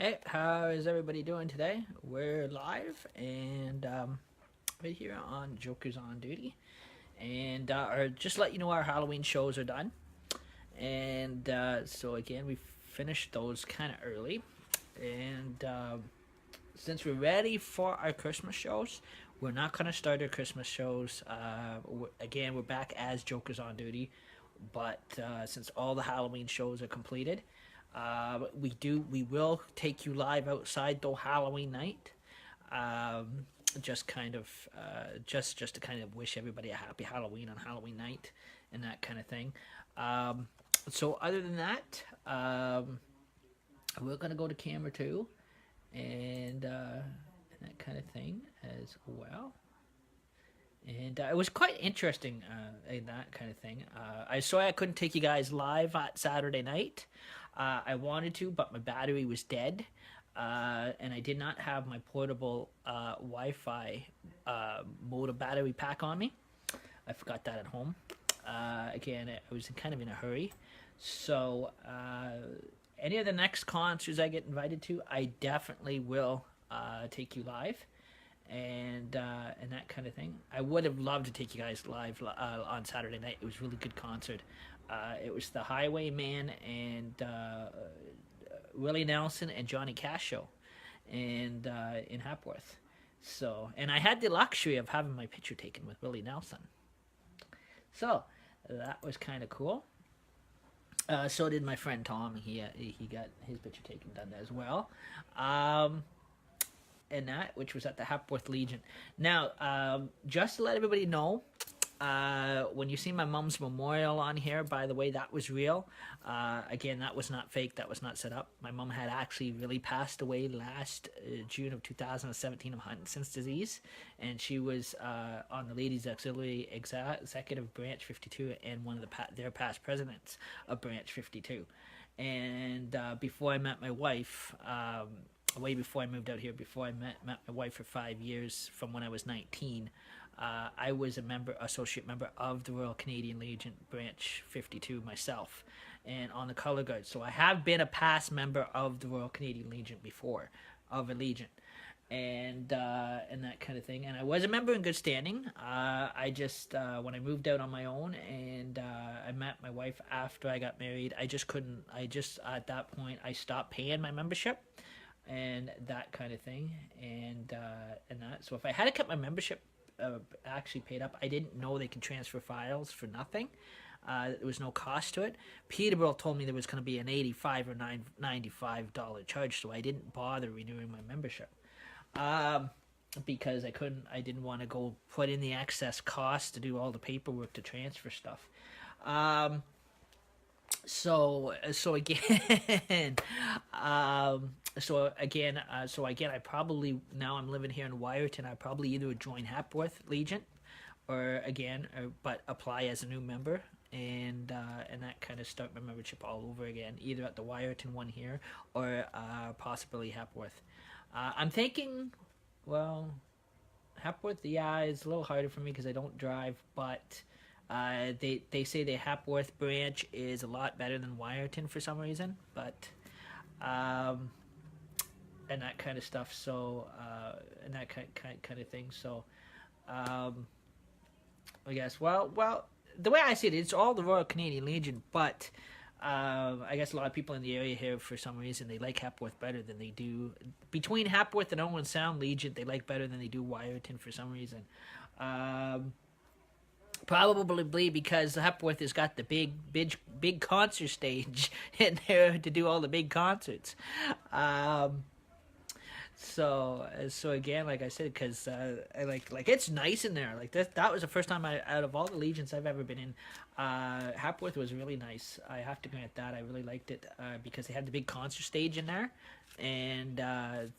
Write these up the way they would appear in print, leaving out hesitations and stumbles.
Hey, how is everybody doing today? We're live and right here on Jokers on Duty, and just let you know our Halloween shows are done. And so again, we finished those kind of early, and since we're ready for our Christmas shows, we're not gonna start our Christmas shows. Again, we're back as Jokers on Duty, but since all the Halloween shows are completed, we will take you live outside though Halloween night. Um, just kind of just to kind of wish everybody a happy Halloween on Halloween night and that kind of thing. Um, so other than that, we're gonna go to camera two and that kind of thing as well. And it was quite interesting in that kind of thing. I saw I couldn't take you guys live at Saturday night. I wanted to, but my battery was dead, and I did not have my portable Wi-Fi motor battery pack on me. I forgot that at home. Again, I was kind of in a hurry. So, any of the next concerts I get invited to, I definitely will take you live and that kind of thing. I would have loved to take you guys live on Saturday night. It was a really good concert. It was the Highwayman and Willie Nelson and Johnny Cash show, and in Hapworth. So, and I had the luxury of having my picture taken with Willie Nelson. So that was kind of cool. So did my friend Tom. He got his picture taken done as well. And that, which was at the Hapworth Legion. Now, just to let everybody know, when you see my mom's memorial on here, by the way, that was real. Again, that was not fake. That was not set up. My mom had actually really passed away last June of 2017 of Huntington's disease, and she was on the Ladies Auxiliary Executive Branch 52 and one of their past presidents of Branch 52. And before I met my wife, way before I moved out here, before I met my wife for 5 years from when I was 19, I was associate member of the Royal Canadian Legion Branch 52 myself, and on the color guard. So I have been a past member of the Royal Canadian Legion before, of a legion, and that kind of thing. And I was a member in good standing. I just when I moved out on my own and I met my wife after I got married, I just couldn't. I just at that point I stopped paying my membership and that kind of thing, and that. So if I had kept my membership actually paid up, I didn't know they could transfer files for nothing. There was no cost to it. Peterborough told me there was going to be an $85 or $95 charge, so I didn't bother renewing my membership because I didn't want to go put in the excess cost to do all the paperwork to transfer stuff. So again, I probably, now I'm living here in Wyerton, I probably either join Hapworth Legion but apply as a new member and that kind of start my membership all over again, either at the Wyerton one here or possibly Hapworth. I'm thinking, well, Hapworth, yeah, is a little harder for me because I don't drive, but they say the Hapworth branch is a lot better than Wyerton for some reason, but and that kind of stuff. So and that kind of thing. So I guess well, the way I see it, it's all the Royal Canadian Legion, but I guess a lot of people in the area here, for some reason, they like Hapworth better than they do. Between Hapworth and Owen Sound Legion, they like better than they do Wyerton for some reason. Probably because Hepworth has got the big concert stage in there to do all the big concerts. So again, like I said, because I like it's nice in there. Like that was the first time out of all the legions I've ever been in, Hapworth was really nice. I have to grant that. I really liked it because they had the big concert stage in there, and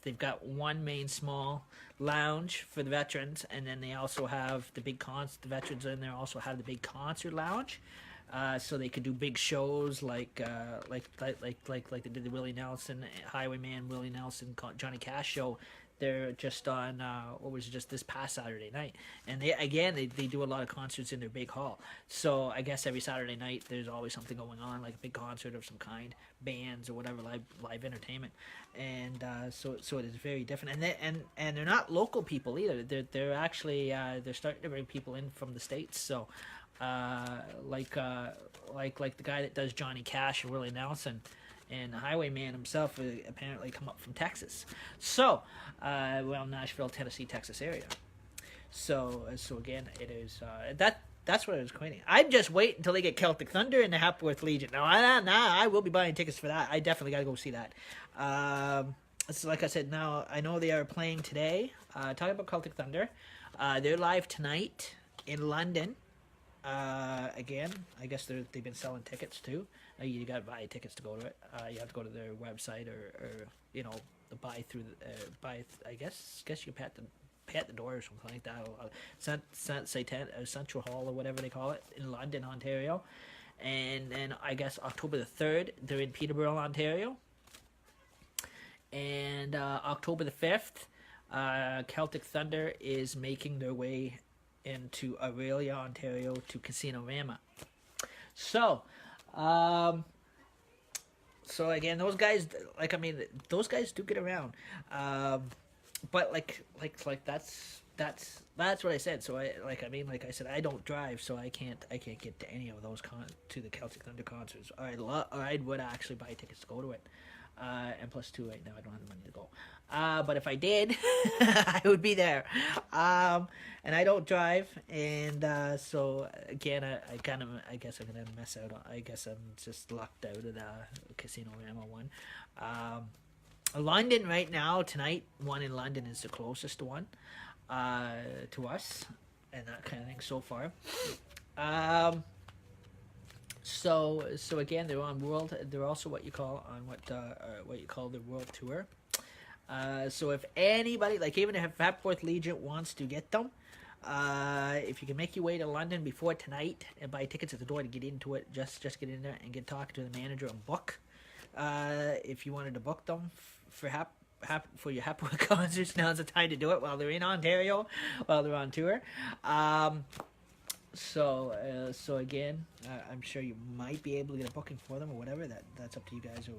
they've got one main small lounge for the veterans, and then they also have the the veterans in there also have the big concert lounge. So they could do big shows like they did the Willie Nelson Highwayman Willie Nelson Johnny Cash show. They're just on what was it, just this past Saturday night, and they do a lot of concerts in their big hall. So I guess every Saturday night there's always something going on, like a big concert of some kind, bands or whatever, live entertainment, and so it is very different. And they're not local people either. They're actually they're starting to bring people in from the States. So like the guy that does Johnny Cash and Willie Nelson. And Highwayman himself apparently come up from Texas. So, well, Nashville, Tennessee, Texas area. So again, it is that's what I was quoting. I'd just wait until they get Celtic Thunder and the Hapworth Legion. Now, I will be buying tickets for that. I definitely got to go see that. So like I said, now I know they are playing today. Talking about Celtic Thunder, they're live tonight in London. Again, I guess they've been selling tickets too. You got to buy tickets to go to it. You have to go to their website or you know, buy through I guess you can pay at the door or something like that. Central Hall or whatever they call it in London, Ontario. And then I guess October the 3rd they're in Peterborough, Ontario. And October the 5th, Celtic Thunder is making their way into Aurelia, Ontario to Casino-Rama. So again, those guys, like, I mean, those guys do get around, but like that's what I said. So like I said, I don't drive, so I can't get to any of those to the Celtic Thunder concerts. Or I would actually buy tickets to go to it. And plus 2 right now, I don't have the money to go. But if I did, I would be there. And I don't drive, and so again, I guess I'm gonna miss out. I guess I'm just locked out of the Casino-Rama one. London right now tonight, one in London is the closest one to us, and that kind of thing so far. So again, they're on world. They're also what you call the world tour. So if anybody, like even if Hapworth Legion wants to get them, if you can make your way to London before tonight and buy tickets at the door to get into it, just get in there and get talking to the manager and book. If you wanted to book them for your Hapworth concerts, now's the time to do it while they're in Ontario, while they're on tour. So again, I'm sure you might be able to get a booking for them or whatever. That's up to you guys, and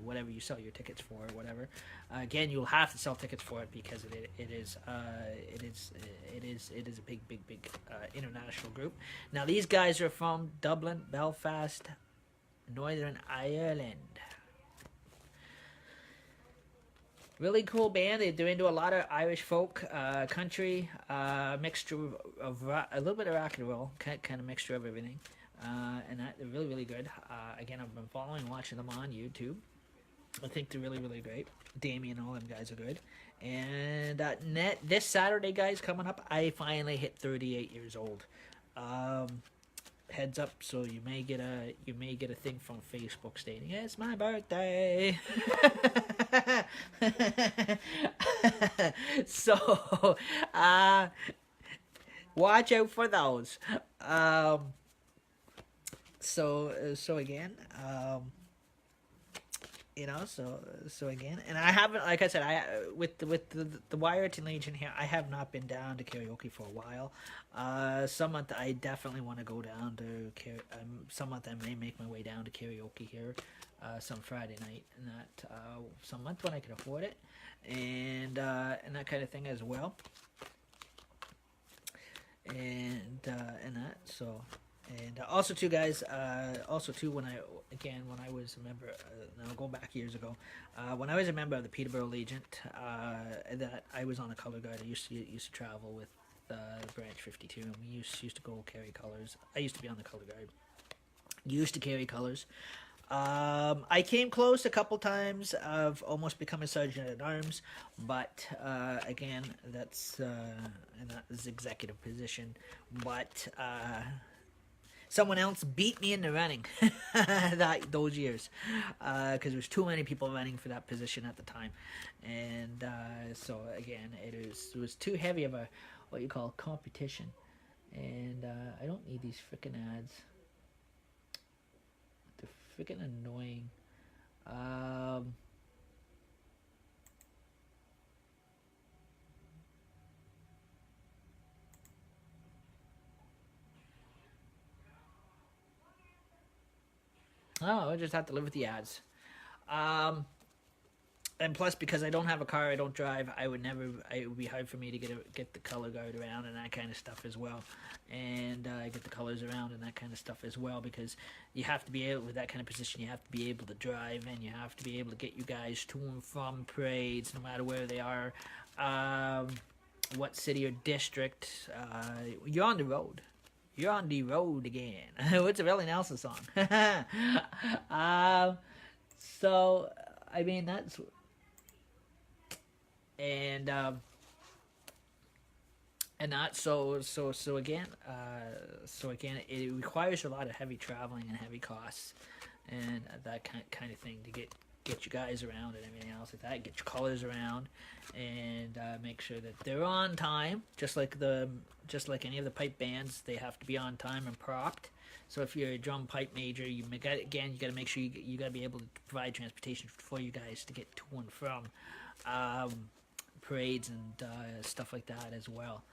whatever you sell your tickets for, or whatever. Again, you'll have to sell tickets for it because it is a big international group. Now these guys are from Dublin, Belfast, Northern Ireland. Really cool band. They're into a lot of Irish folk, country, mixture of a little bit of rock and roll, kind of mixture of everything, and they're really, really good. Again, I've been following and watching them on YouTube. I think they're really, really great. Damien and all them guys are good. And this Saturday, guys, coming up, I finally hit 38 years old. Heads up, so you may get a thing from Facebook stating it's my birthday. So watch out for those. So again, so again, and I haven't, like I said, with the Wiarton Legion here, I have not been down to karaoke for a while. Some month I definitely want to go down to some month I may make my way down to karaoke here, some Friday night, and that some month when I can afford it, and that kind of thing as well, and that so. And also too, guys, when I was a member, now going back years ago, when I was a member of the Peterborough Legion, that I was on the color guard. I used to travel with Branch 52, and we used to go carry colors. I used to be on the color guard. Used to carry colors. I came close a couple times of almost becoming Sergeant at Arms, but again, that's executive position, but. Someone else beat me in the running those years because there was too many people running for that position at the time, and so again it was too heavy of a what you call competition, and I don't need these freaking ads. They're freaking annoying. Oh, I just have to live with the ads. Um, and plus, because I don't have a car, I don't drive. I would never. It would be hard for me to get the color guard around and that kind of stuff as well, and get the colors around and that kind of stuff as well. Because you have to be able, with that kind of position, you have to be able to drive, and you have to be able to get you guys to and from parades, no matter where they are, what city or district. You're on the road. You're on the road again. What's a Willie Nelson song? So I mean that's and not so again it requires a lot of heavy traveling and heavy costs and that kind of thing to get you guys around and everything else like that, get your colors around and make sure that they're on time, just like any of the pipe bands. They have to be on time and propped. So if you're a drum pipe major, you got to make sure you got to be able to provide transportation for you guys to get to and from parades and stuff like that as well.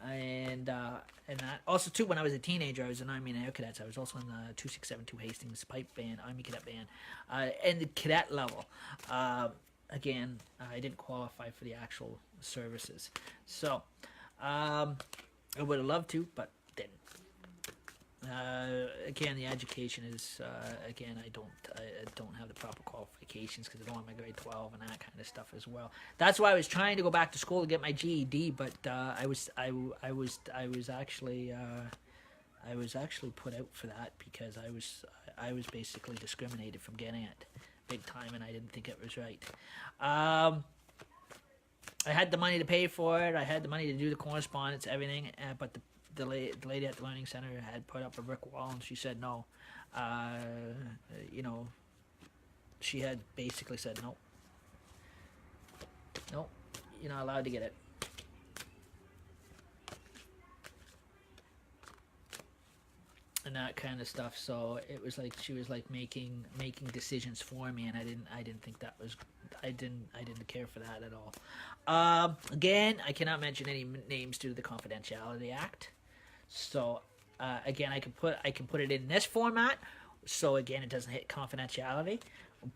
And that also too, when I was a teenager, I was in Army and Air Cadets. I was also in the 2672 Hastings Pipe Band, Army Cadet Band, and the cadet level. Again, I didn't qualify for the actual services, so I would have loved to, but didn't. Again, the education is again, I don't have the proper qualifications because I don't have my grade 12 and that kind of stuff as well. That's why I was trying to go back to school to get my GED, but I was actually put out for that because I was basically discriminated from getting it big time, and I didn't think it was right. I had the money to pay for it. I had the money to do the correspondence, everything, but the lady at the learning center had put up a brick wall, and she said no. She had basically said no, you're not allowed to get it. And that kind of stuff. So it was like she was like making decisions for me, and I didn't think that was, I didn't care for that at all. Again, I cannot mention any names due to the Confidentiality Act. So again, I can put it in this format. So again, it doesn't hit confidentiality,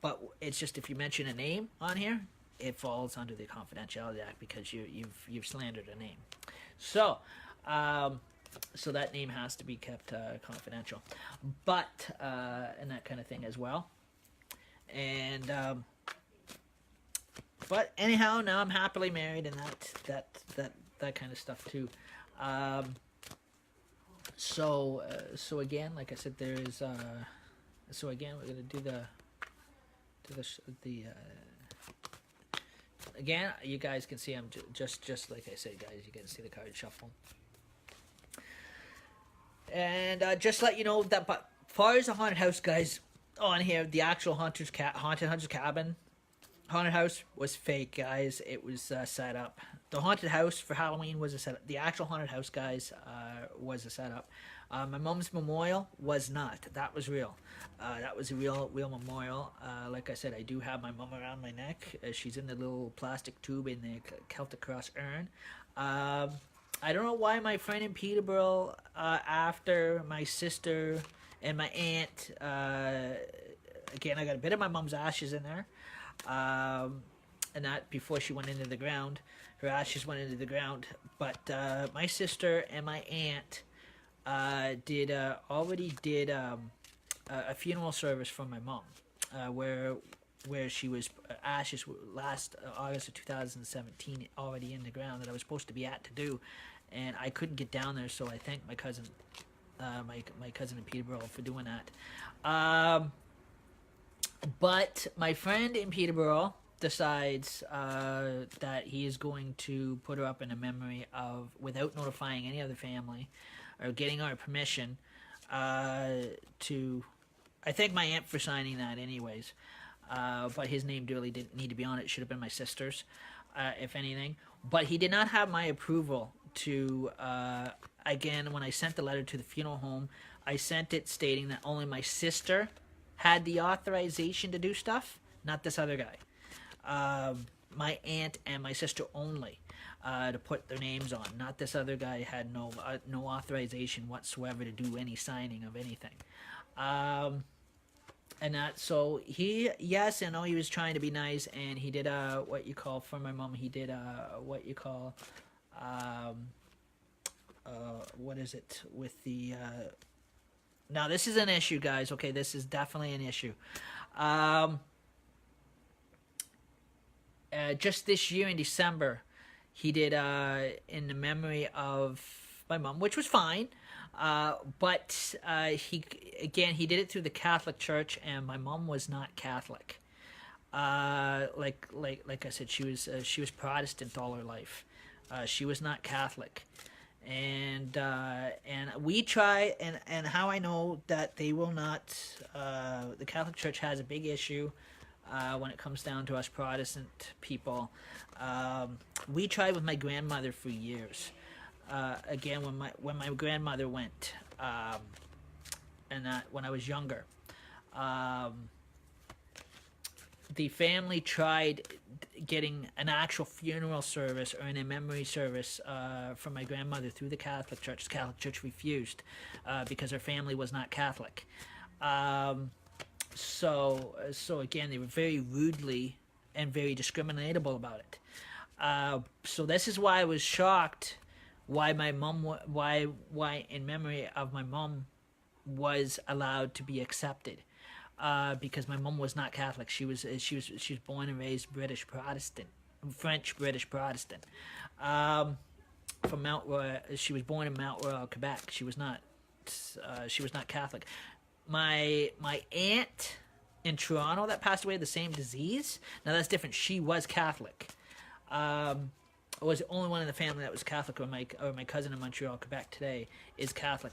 but it's just if you mention a name on here, it falls under the Confidentiality Act because you've slandered a name. So. So that name has to be kept confidential, but and that kind of thing as well. And but anyhow, now I'm happily married, and that kind of stuff too. So again, like I said, there is. So again, we're gonna do the. Again, you guys can see I'm just like I said, guys. You can see the card shuffle. And just let you know that, but as far as the haunted house, guys, on here, the actual haunted hunter's cabin, haunted house was fake, guys. It was set up. The haunted house for Halloween was a setup. The actual haunted house, guys, was a setup. My mom's memorial was not. That was real. That was a real memorial. Like I said, I do have my mom around my neck. She's in the little plastic tube in the Celtic Cross urn. I don't know why my friend in Peterborough, after my sister and my aunt, again, I got a bit of my mom's ashes in there, and that before she went into the ground. Her ashes went into the ground, but my sister and my aunt already did a funeral service for my mom, where she was ashes last August of 2017 already in the ground that I was supposed to be at to do, and I couldn't get down there, so I thanked my cousin, my cousin in Peterborough for doing that. But my friend in Peterborough decides that he is going to put her up in a memory of, without notifying any other family or getting our permission, to, I thank my aunt for signing that anyways. But his name really didn't need to be on it. It should have been my sister's, if anything. But he did not have my approval to, again, when I sent the letter to the funeral home, I sent it stating that only my sister had the authorization to do stuff, not this other guy. My aunt and my sister only to put their names on. Not this other guy had no authorization whatsoever to do any signing of anything. and that, so he, yes, I know he was trying to be nice, and he did what you call, for my mom, he did what you call, um what is it with the now this is an issue, guys. Okay, this is definitely an issue. um just this year in December, he did in the memory of my mom, which was fine. But he, again, he did it through the Catholic Church, and my mom was not Catholic. Like I said, she was Protestant all her life. She was not Catholic, and we try, and how I know that they will not. The Catholic Church has a big issue when it comes down to us Protestant people. We tried with my grandmother for years. Again, when my grandmother went, and that when I was younger, the family tried getting an actual funeral service or an in memory service for my grandmother through the Catholic Church. The Catholic Church refused because her family was not Catholic. So again, they were very rudely and very discriminatable about it. So this is why I was shocked why my mom, why in memory of my mom was allowed to be accepted. Because my mom was not Catholic. She was born and raised British Protestant, French British Protestant. From Mount Royal, she was born in Mount Royal, Quebec. She was not Catholic. My aunt in Toronto that passed away of the same disease. Now that's different. She was Catholic. I was the only one in the family that was Catholic, or my cousin in Montreal, Quebec today is Catholic,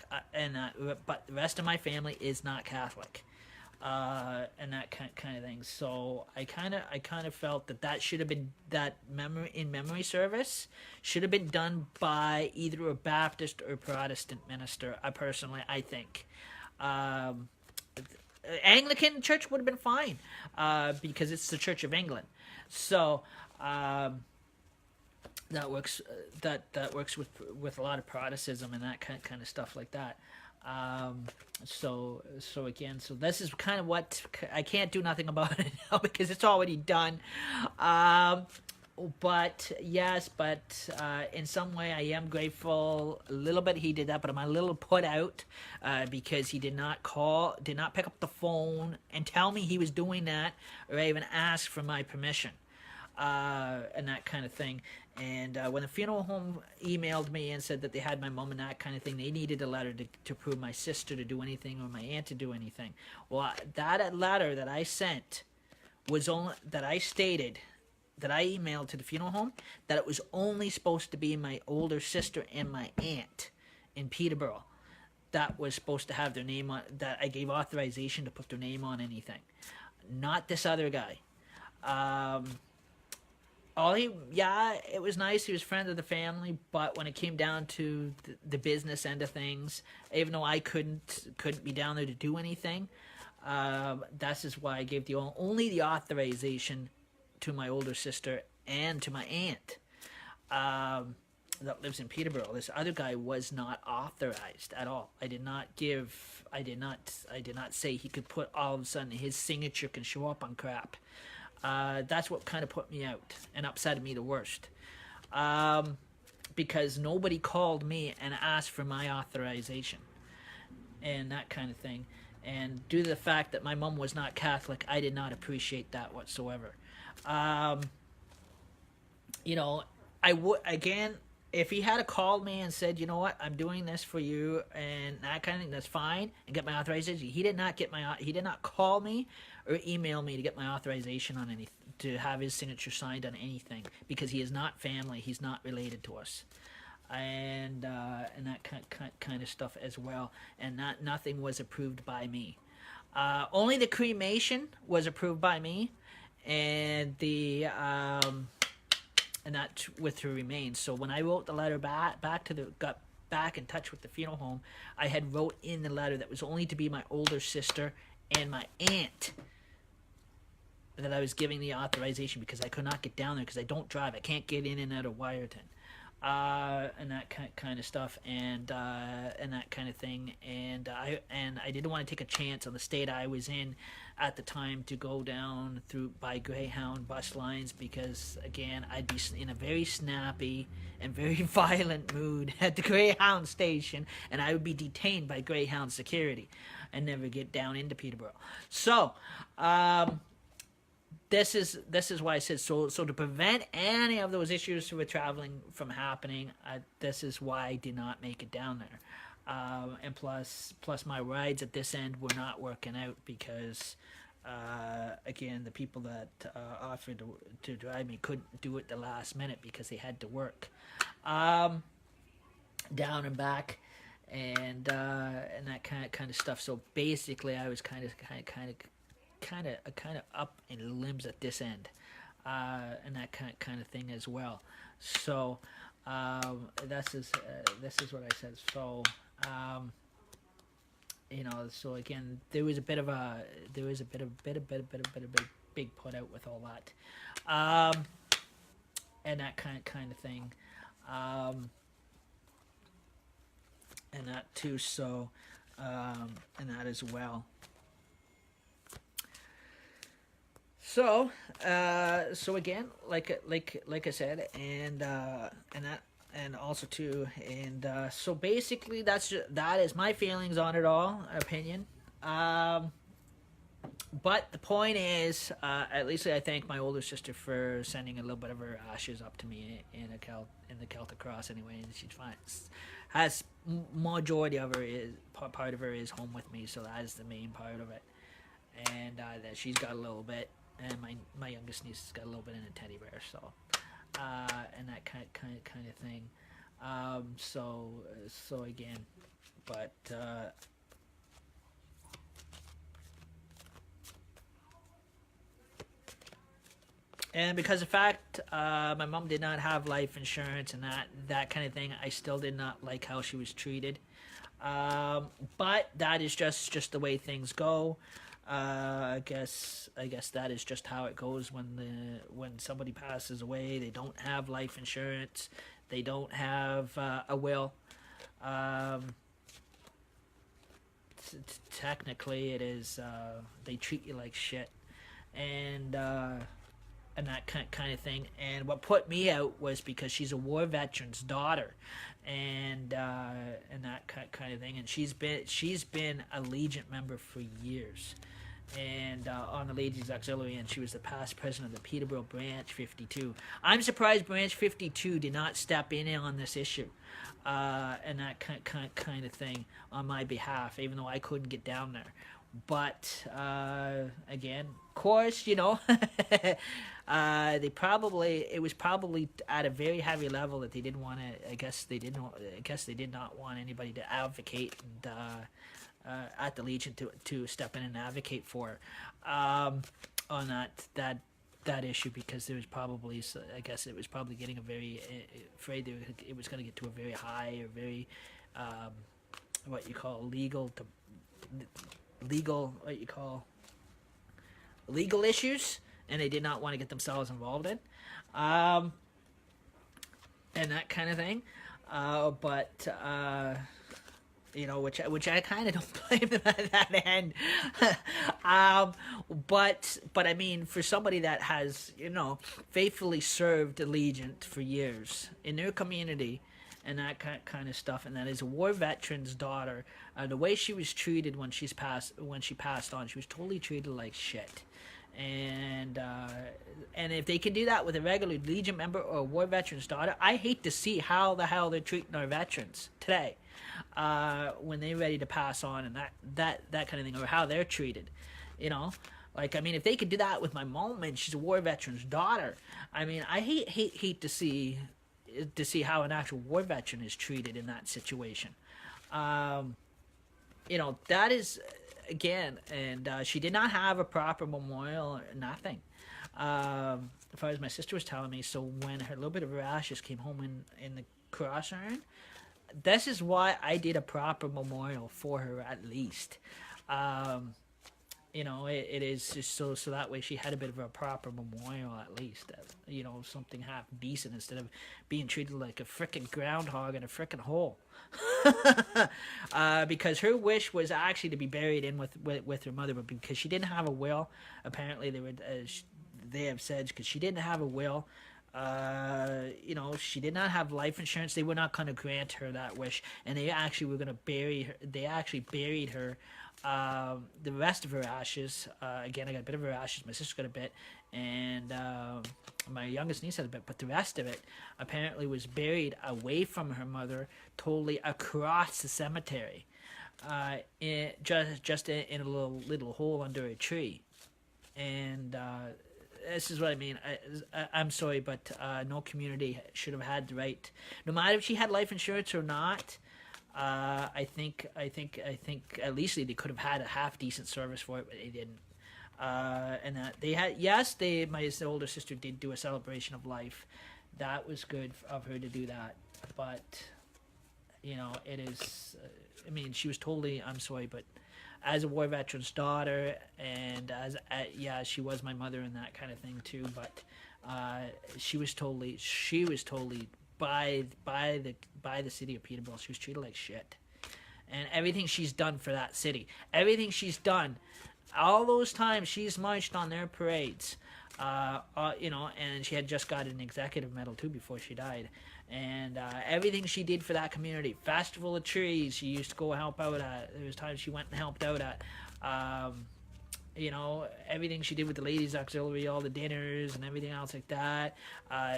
but the rest of my family is not Catholic. And that kind of thing. So I kind of felt that should have been, that memory service should have been done by either a Baptist or Protestant minister. I think. Anglican church would have been fine, because it's the Church of England. So that works. That works with a lot of Protestantism and that kind of stuff like that. So again, so this is kind of what I can't do nothing about it now because it's already done. But yes, in some way I am grateful a little bit he did that, but I'm a little put out because he did not pick up the phone and tell me he was doing that, or even ask for my permission, and that kind of thing. And when the funeral home emailed me and said that they had my mom and that kind of thing, they needed a letter to prove my sister to do anything or my aunt to do anything. Well, that letter that I sent was only that I stated that I emailed to the funeral home that it was only supposed to be my older sister and my aunt in Peterborough that was supposed to have their name on, that I gave authorization to put their name on anything, not this other guy. It was nice. He was a friend of the family, but when it came down to the business end of things, even though I couldn't be down there to do anything, that's just why I gave only the authorization to my older sister and to my aunt that lives in Peterborough. This other guy was not authorized at all. I did not say he could put all of a sudden his signature can show up on crap. That's what kind of put me out and upset me the worst. Because nobody called me and asked for my authorization and that kind of thing. And due to the fact that my mom was not Catholic, I did not appreciate that whatsoever. I would, again, if he had called me and said, you know what, I'm doing this for you and that kind of thing, that's fine, and get my authorization. He did not call me or email me to get my authorization on anything, to have his signature signed on anything, because he is not family. He's not related to us, and that kind of stuff as well. And nothing was approved by me. Only the cremation was approved by me, and and that with her remains. So when I wrote the letter got back in touch with the funeral home, I had wrote in the letter that was only to be my older sister and my aunt that I was giving the authorization, because I could not get down there because I don't drive. I can't get in and out of Wyerton. and that kind of stuff, and that kind of thing. And I didn't want to take a chance on the state I was in at the time to go down through by Greyhound bus lines, because again I'd be in a very snappy and very violent mood at the Greyhound station, and I would be detained by Greyhound security and never get down into Peterborough. So this is why I said, so to prevent any of those issues with traveling from happening, this is why I did not make it down there. And plus my rides at this end were not working out because again, the people that offered to drive me couldn't do it the last minute because they had to work down and back, and that kind of stuff. So basically I was kind of up in limbs at this end, and that kind of thing as well. So this is what I said. So so again, there was a bit of big put out with all that, and that kind of thing, and that too. So and that as well. So again, like I said, and that, and also too, and so basically that is my feelings on it all, opinion. But the point is, at least I thank my older sister for sending a little bit of her ashes up to me in the Celtic Cross anyway, and she's fine. Has majority of her is part of her is home with me, so that is the main part of it, and that she's got a little bit. And my youngest niece has got a little bit in a teddy bear, so and that kind of thing. So again, but and because of the fact my mom did not have life insurance and that kind of thing, I still did not like how she was treated. But that is just the way things go. I guess that is just how it goes when somebody passes away. They don't have life insurance. They don't have a will. Technically, it is they treat you like shit, and that kind of thing. And what put me out was because she's a war veteran's daughter, and that kind of thing. And she's been a Legion member for years, and on the Ladies Auxiliary, and she was the past president of the Peterborough Branch 52. I'm surprised Branch 52 did not step in on this issue, and that kind of thing on my behalf, even though I couldn't get down there. But again, of course, it was probably at a very heavy level that they didn't want to. I guess they did not want anybody to advocate and at the Legion to step in and advocate for on that issue, because there was probably, I guess it was probably getting a very afraid it was going to get to a very high or very what you call legal issues, and they did not want to get themselves involved in and that kind of thing, but which I kind of don't blame them at that end. But I mean, for somebody that has faithfully served Allegiant for years in their community and that kind of stuff, and that is a war veteran's daughter, the way she was treated when she passed on, she was totally treated like shit. And if they can do that with a regular Legion member or a war veteran's daughter, I hate to see how the hell they're treating our veterans today when they're ready to pass on, and that kind of thing, or how they're treated. Like, I mean, if they could do that with my mom and she's a war veteran's daughter, I mean, I hate to see how an actual war veteran is treated in that situation. That is, again, and she did not have a proper memorial or nothing. As far as my sister was telling me, so when her little bit of her ashes came home in the cross urn, this is why I did a proper memorial for her, at least. it is just so that way she had a bit of a proper memorial at least. Something half decent instead of being treated like a frickin' groundhog in a frickin' hole. Because her wish was actually to be buried in with her mother, but because she didn't have a will, apparently they have said because she didn't have a will. She did not have life insurance. They were not going to grant her that wish, and they actually were going to bury her. They actually buried her. The rest of her ashes. Again, I got a bit of her ashes. My sister got a bit, and my youngest niece had a bit. But the rest of it apparently was buried away from her mother, totally across the cemetery, just in a little hole under a tree, and. This is what I mean. I'm sorry, but no community should have had the right. No matter if she had life insurance or not, I think at least they could have had a half decent service for it, but they didn't. And that they had, yes, my older sister did do a celebration of life. That was good of her to do that, but it is. I mean, she was totally. I'm sorry, but. As a war veteran's daughter, and she was my mother and that kind of thing too. But she was totally by the city of Peterborough. She was treated like shit, and everything she's done for that city, everything she's done, all those times she's marched on their parades, and she had just got an executive medal too before she died. And everything she did for that community, Festival of Trees, she used to go help out at. There was times she went and helped out at. Everything she did with the Ladies Auxiliary, all the dinners and everything else like that.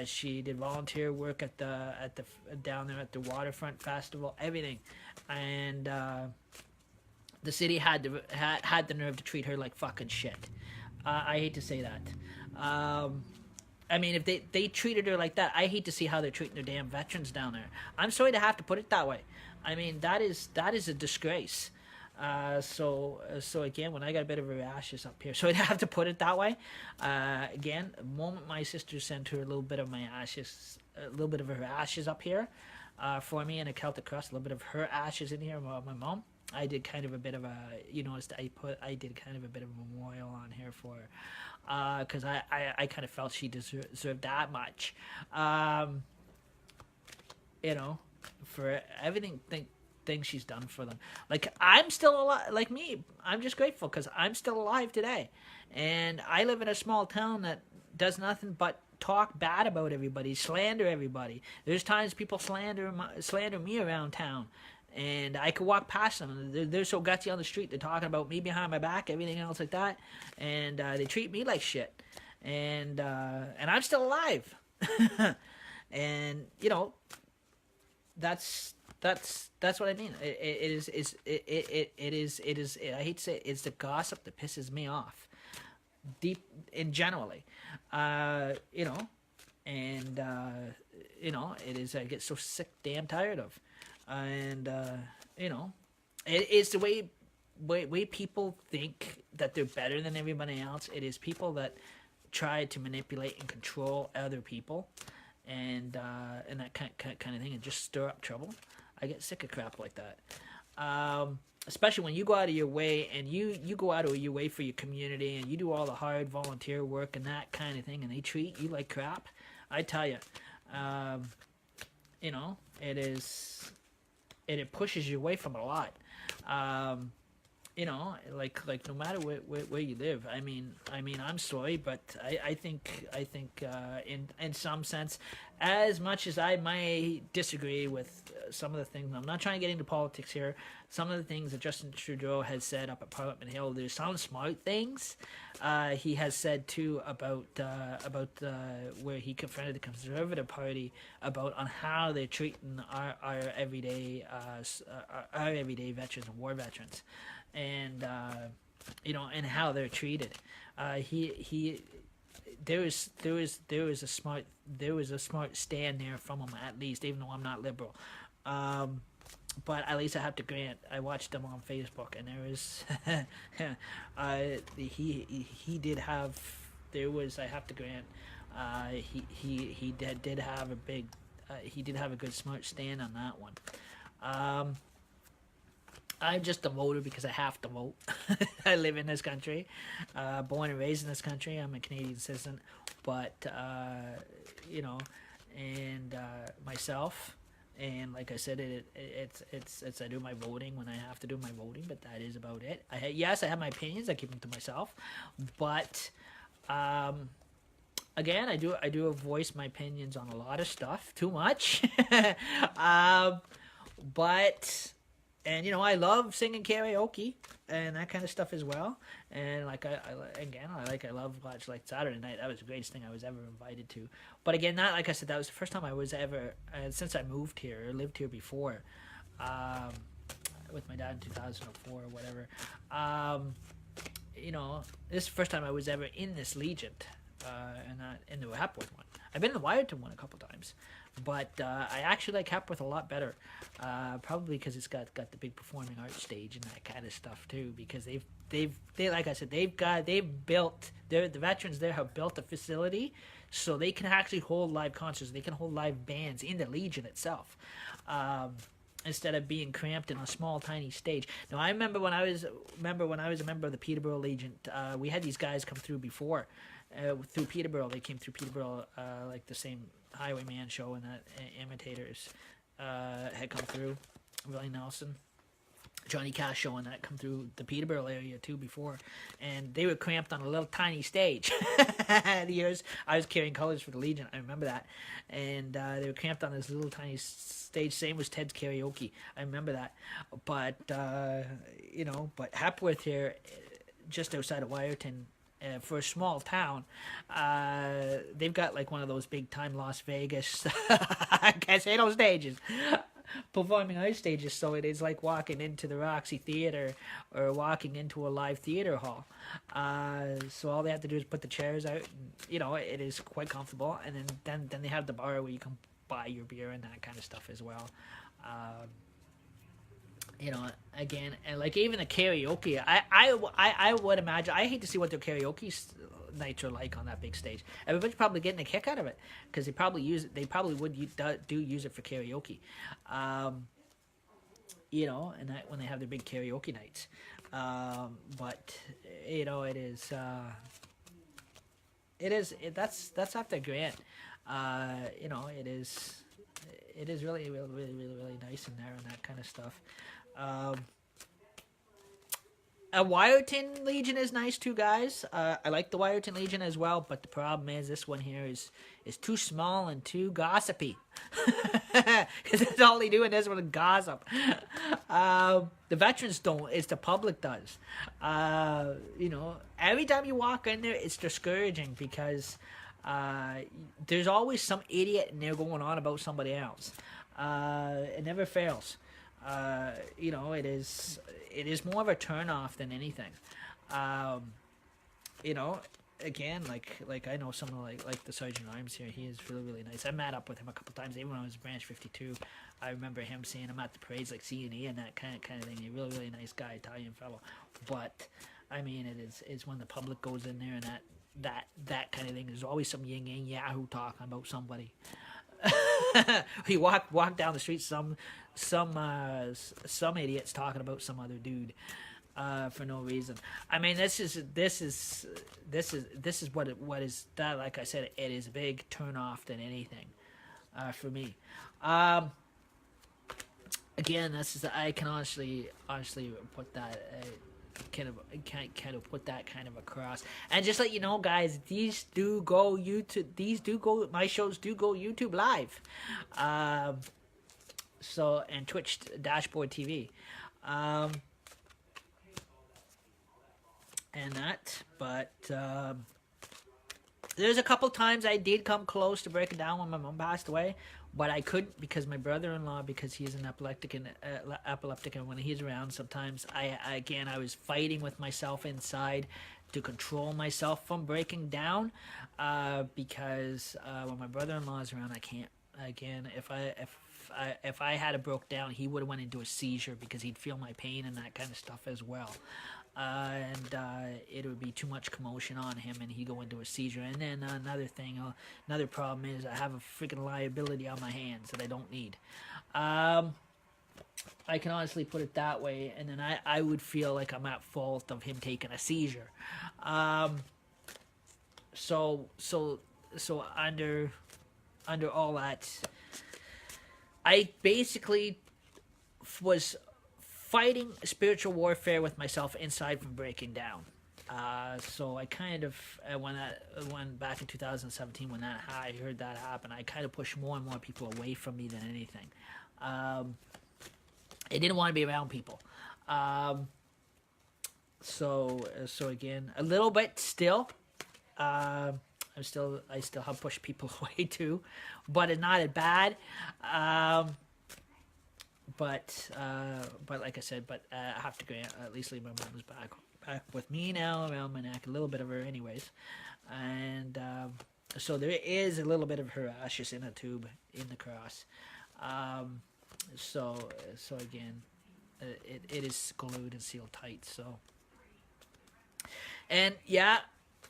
She did volunteer work at the down there at the Waterfront Festival, everything, and the city had the nerve to treat her like fucking shit. I hate to say that. I mean, if they treated her like that, I hate to see how they're treating their damn veterans down there. I'm sorry to have to put it that way. I mean, that is a disgrace. So again, when I got a bit of her ashes up here, so I'd have to put it that way. Again, the moment my sister sent her a little bit of her ashes up here, for me in a Celtic cross, a little bit of her ashes in here, my mom. I did kind of a bit of a, I did kind of a bit of a memorial on here for her. Because I kind of felt she deserved that much, for everything things she's done for them. Like, I'm still alive. Like me, I'm just grateful because I'm still alive today, and I live in a small town that does nothing but talk bad about everybody, slander everybody. There's times people slander me around town. And I could walk past them. They're so gutsy on the street. They're talking about me behind my back, everything else like that. And they treat me like shit. And I'm still alive. And that's what I mean. It is. I hate to say it, it's the gossip that pisses me off. Deep in generally, and it is. I get so sick, damn tired of. And it's the way people think that they're better than everybody else. It is people that try to manipulate and control other people, and that kind of thing, and just stir up trouble. I get sick of crap like that. Especially when you go out of your way, and you go out of your way for your community, and you do all the hard volunteer work and that kind of thing, and they treat you like crap. I tell you, it is. And it pushes you away from a lot, like no matter where you live. I mean, I'm sorry, but I think in some sense, as much as I might disagree with some of the things, I'm not trying to get into politics here. Some of the things that Justin Trudeau has said up at Parliament Hill, there's some smart things he has said too about where he confronted the Conservative Party about on how they're treating our everyday veterans and war veterans, and and how they're treated. There was a smart stand there from him, at least, even though I'm not liberal. But at least I have to grant, I watched him on Facebook, and there was he did have, there was, I have to grant, he did have a big he did have a good smart stand on that one. I'm just a voter because I have to vote. I live in this country, born and raised in this country. I'm a Canadian citizen, but you know, and myself, and like I said, it's I do my voting when I have to do my voting, but that is about it. Yes, I have my opinions. I keep them to myself, but um, again, I do voice my opinions on a lot of stuff. Too much, um, but and I love singing karaoke and that kind of stuff as well. And like I love watch like Saturday night. That was the greatest thing I was ever invited to. But again, not like I said, that was the first time I was ever since I moved here or lived here before, um, with my dad in 2004 or whatever. Um, this is the first time I was ever in this Legion, and not in the Hepworth one. I've been in the Wyerton one a couple times, but I actually like Hepworth a lot better. Probably because it's got the big performing arts stage and that kind of stuff too. Because they like I said, they've built the veterans there have built a facility so they can actually hold live concerts. They can hold live bands in the Legion itself. Instead of being cramped in a small, tiny stage. Now, I remember when I was a member of the Peterborough Legion, we had these guys come through before. Through Peterborough, they came through Peterborough, like the same Highwayman show and that Imitators had come through. Willie Nelson, Johnny Cash show and that come through the Peterborough area too before, and they were cramped on a little tiny stage. The years I was carrying colors for the Legion, I remember that, and they were cramped on this little tiny stage. Same was Ted's Karaoke, I remember that. But but Hepworth here, just outside of Wyerton. For a small town, they've got like one of those big time Las Vegas casino stages, performing arts stages. So it is like walking into the Roxy Theater or walking into a live theater hall. So all they have to do is put the chairs out, and, it is quite comfortable. And then they have the bar where you can buy your beer and that kind of stuff as well. Again, and like even the karaoke, I would imagine, I hate to see what their karaoke nights are like on that big stage. Everybody's probably getting a kick out of it because they probably would use it for karaoke, and that when they have their big karaoke nights. But that's after Grant. It is really, really, really, really, really nice in there and that kind of stuff. A Wyerton Legion is nice too, guys. I like the Wyerton Legion as well, but the problem is this one here is too small and too gossipy. Because that's all they do in this one is gossip. The veterans don't, it's the public does. Every time you walk in there, it's discouraging because there's always some idiot in there going on about somebody else. It never fails. It is more of a turnoff than anything. Again, like I know someone like the Sergeant Arms here. He is really, really nice. I met up with him a couple times. Even when I was Branch 52, I remember him seeing him at the parades, like C&E and that kind of thing. He's a really, really nice guy, Italian fellow. But I mean, it's when the public goes in there and that kind of thing. There's always some yin yang yahoo talking about somebody. You walk down the street, some idiots talking about some other dude for no reason. I mean, this is what is that. Like I said, it is a big turn off than anything for me. Again, I can honestly put that. Kind of put that kind of across, and just let you know, guys, these do go YouTube. My shows do go YouTube live, so and Twitch dashboard TV, and that. But there's a couple times I did come close to breaking down when my mom passed away. But I couldn't because my brother-in-law, because he's an epileptic, and when he's around, sometimes I was fighting with myself inside to control myself from breaking down, because when my brother-in-law is around, I can't. Again, if I had a broke down, he would have went into a seizure because he'd feel my pain and that kind of stuff as well. It would be too much commotion on him and he'd go into a seizure. And then another problem is I have a freaking liability on my hands that I don't need. I can honestly put it that way, and then I would feel like I'm at fault of him taking a seizure. Um, so under all that, I basically was fighting spiritual warfare with myself inside from breaking down. So I kind of when back in 2017 when I heard that happen, I kind of pushed more and more people away from me than anything. I didn't want to be around people. So again, a little bit still. I still have pushed people away too, but it's not as bad. But like I said, I have to go at least leave my mom's back with me now around my neck, a little bit of her anyways, and so there is a little bit of her ashes in a tube in the cross. So again, it is glued and sealed tight. So, and yeah,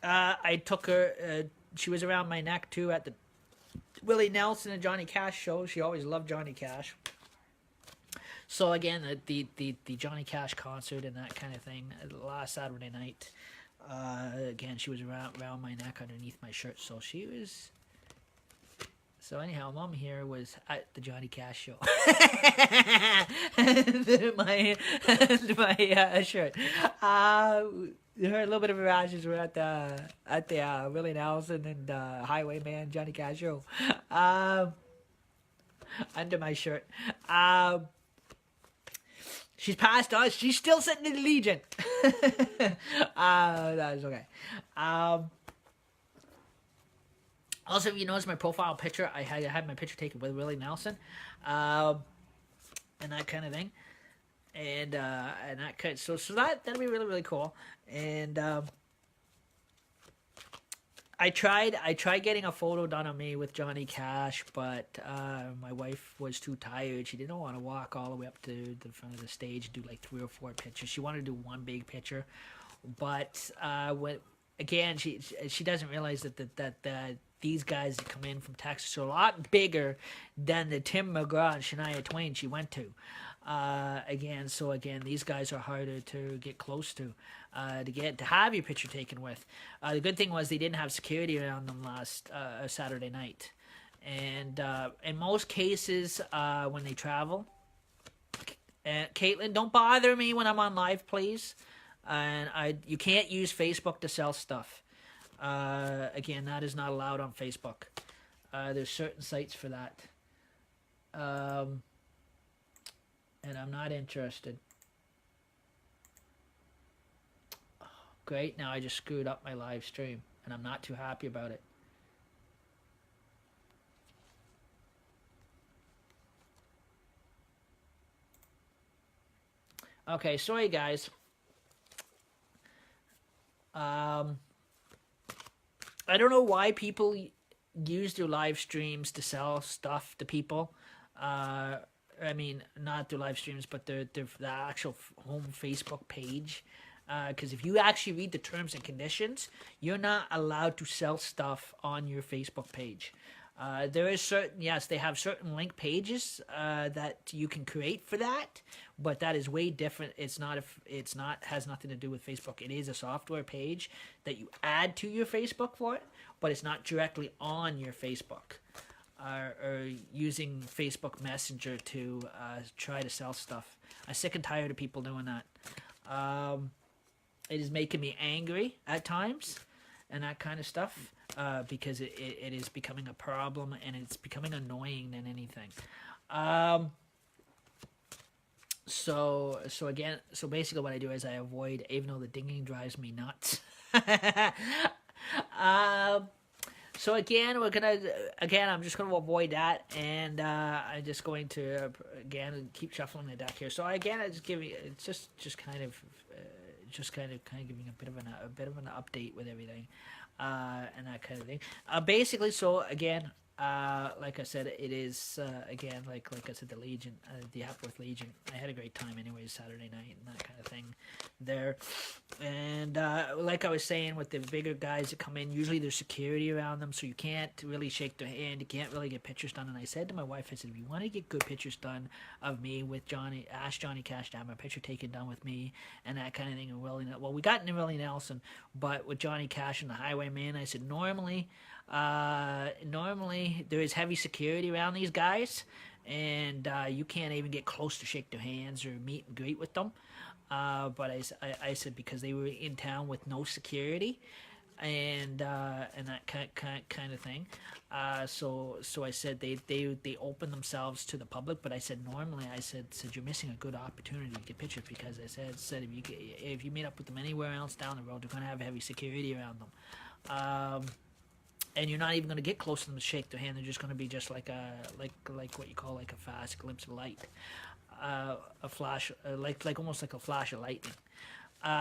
I took her. She was around my neck too at the Willie Nelson and Johnny Cash show. She always loved Johnny Cash. So again, the Johnny Cash concert and that kind of thing last Saturday night. Again, she was around my neck underneath my shirt. So she was. So anyhow, Mom here was at the Johnny Cash show. my shirt. Her little bit of her ashes were at the Willie Nelson and Highwayman Johnny Cash show. Under my shirt. She's passed on. She's still sitting in the Legion. That is okay. Also, if you notice my profile picture, I had my picture taken with Willie Nelson, and that kind of thing, and that kind. So that'd be really really cool. And I tried getting a photo done of me with Johnny Cash, but my wife was too tired. She didn't want to walk all the way up to the front of the stage and do like 3 or 4 pictures. She wanted to do one big picture, but again, she doesn't realize that these guys that come in from Texas are a lot bigger than the Tim McGraw and Shania Twain she went to. Again, these guys are harder to get close to have your picture taken with. The good thing was they didn't have security around them last Saturday night, and in most cases when they travel, Caitlin, don't bother me when I'm on live, please. And you can't use Facebook to sell stuff. Again, that is not allowed on Facebook. There's certain sites for that. And I'm not interested. Oh, great, now I just screwed up my live stream, and I'm not too happy about it. Okay, sorry guys. I don't know why people use their live streams to sell stuff to people. I mean, not their live streams, but the actual home Facebook page. Because if you actually read the terms and conditions, you're not allowed to sell stuff on your Facebook page. There is they have certain link pages that you can create for that, but that is way different. Has nothing to do with Facebook. It is a software page that you add to your Facebook for it, but it's not directly on your Facebook. Or using Facebook Messenger to try to sell stuff. I'm sick and tired of people doing that. It is making me angry at times and that kind of stuff because it is becoming a problem and it's becoming annoying than anything. So basically what I do is I avoid, even though the dinging drives me nuts. So again, I'm just gonna avoid that, and I'm just going to again keep shuffling the deck here. So again, I just giving kind of giving a bit of an update with everything, and that kind of thing. Basically, so again, like I said, it is again like I said, the Legion, the Hepworth Legion. I had a great time, anyways, Saturday night and that kind of thing there. And like I was saying, with the bigger guys that come in, usually there's security around them, so you can't really shake their hand. You can't really get pictures done. And I said to my wife, I said, if you want to get good pictures done of me with Johnny, ask Johnny Cash to have a picture taken done with me and that kind of thing. And Willie, well, we got into Willie Nelson, but with Johnny Cash and the Highwayman, I said normally there is heavy security around these guys, and you can't even get close to shake their hands or meet and greet with them. But I said because they were in town with no security, and that kind of thing. So I said they open themselves to the public, but I said normally I said you're missing a good opportunity to get pictures, because I said if you meet up with them anywhere else down the road, they're gonna have heavy security around them. And you're not even going to get close to them to shake their hand. They're just going to be just like what you call like a fast glimpse of light, a flash, like almost like a flash of lightning.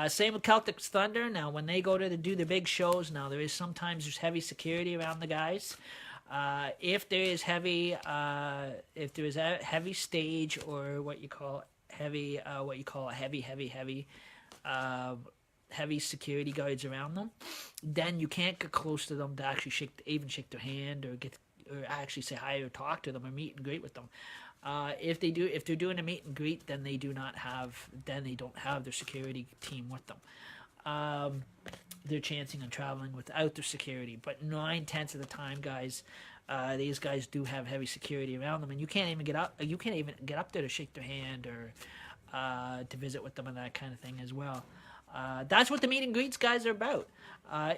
Same with Celtic Thunder. Now, when they go to do the big shows, now there's heavy security around the guys. If there is a heavy stage, or what you call heavy, heavy security guards around them, then you can't get close to them to actually shake their hand or actually say hi or talk to them or meet and greet with them. If they're doing a meet and greet, then they don't have their security team with them. They're chancing on traveling without their security. But 9/10 of the time, guys, these guys do have heavy security around them, and you can't even get up. You can't even get up there to shake their hand or to visit with them and that kind of thing as well. That's what the meet and greets guys are about.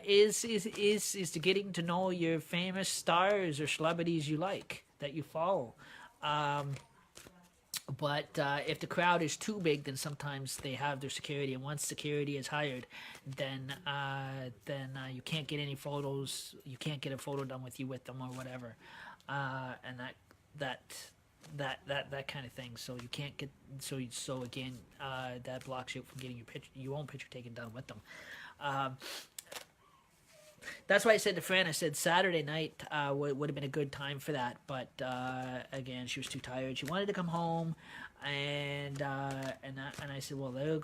Is to getting to know your famous stars or celebrities you like, that you follow. But if the crowd is too big, then sometimes they have their security, and once security is hired, then you can't get any photos. You can't get a photo done with you with them or whatever, and that kind of thing. So you can't get so again that blocks you from getting your own picture taken down with them. That's why I said to Fran, I said Saturday night would have been a good time for that, but again, she was too tired. She wanted to come home, and I said, well, there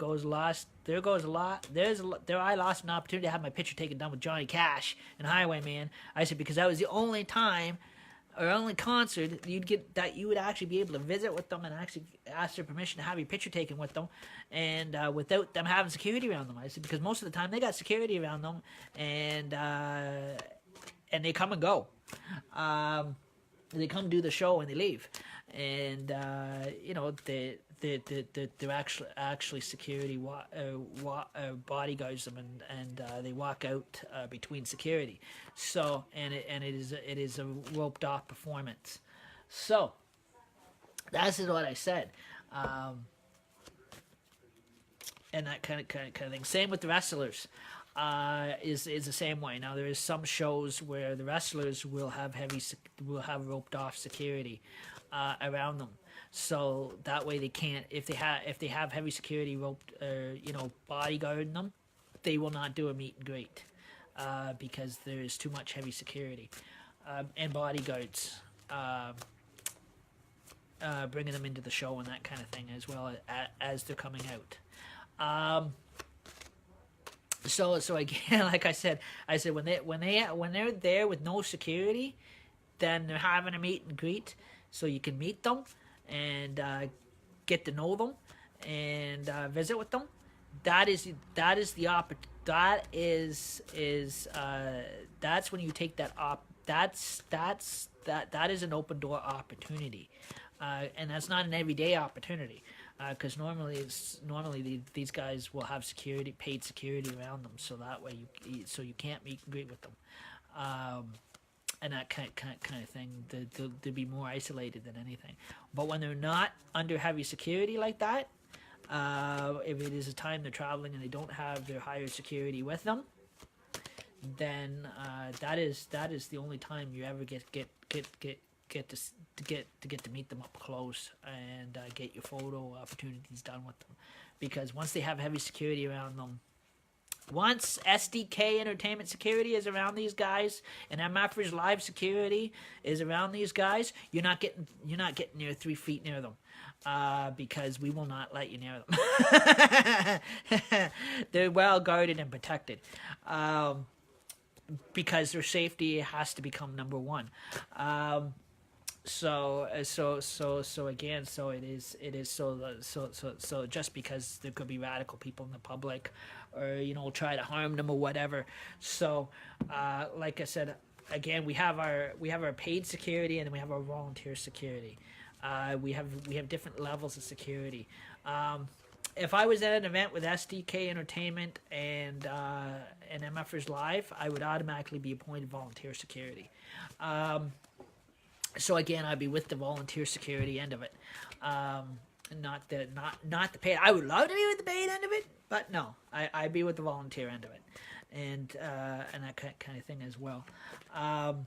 I lost an opportunity to have my picture taken down with Johnny Cash and Highwayman. I said, because that was the only time or only concert you would actually be able to visit with them and actually ask their permission to have your picture taken with them, and without them having security around them. I said, because most of the time they got security around them, and they come and go. They come do the show and they leave, and they're actually security bodyguards them, and they walk out between security. So it is a roped off performance. So that's what I said, and that kind of thing. Same with the wrestlers. Is the same way. Now there is some shows where the wrestlers will have roped off security around them, so that way they can't, if they have heavy security roped bodyguarding them, they will not do a meet and greet because there is too much heavy security and bodyguards bringing them into the show and that kind of thing as well as they're coming out. So again, like I said when they're there with no security, then they're having a meet and greet, so you can meet them and get to know them and visit with them. That's when you take that op. That is an open door opportunity, and that's not an everyday opportunity. Because normally these guys will have paid security around them, so that way you can't meet and greet with them, and that kind of thing. They'll be more isolated than anything. But when they're not under heavy security like that, if it is a time they're traveling and they don't have their higher security with them, then that is the only time you ever get to meet them up close and get your photo opportunities done with them, because once they have heavy security around them, Once SDK Entertainment Security is around these guys, and MFers Live Security is around these guys, you're not getting near 3 feet near them, because we will not let you near them. They're well guarded and protected, because their safety has to become number one. So again, so it is so just because there could be radical people in the public, or try to harm them or whatever. So like I said, again, we have our paid security, and then we have our volunteer security. We have different levels of security. If I was at an event with SDK Entertainment and MFers Live, I would automatically be appointed volunteer security. So again, I'd be with the volunteer security end of it, not the paid. I would love to be with the paid end of it, but no, I'd be with the volunteer end of it, and that kind of thing as well, and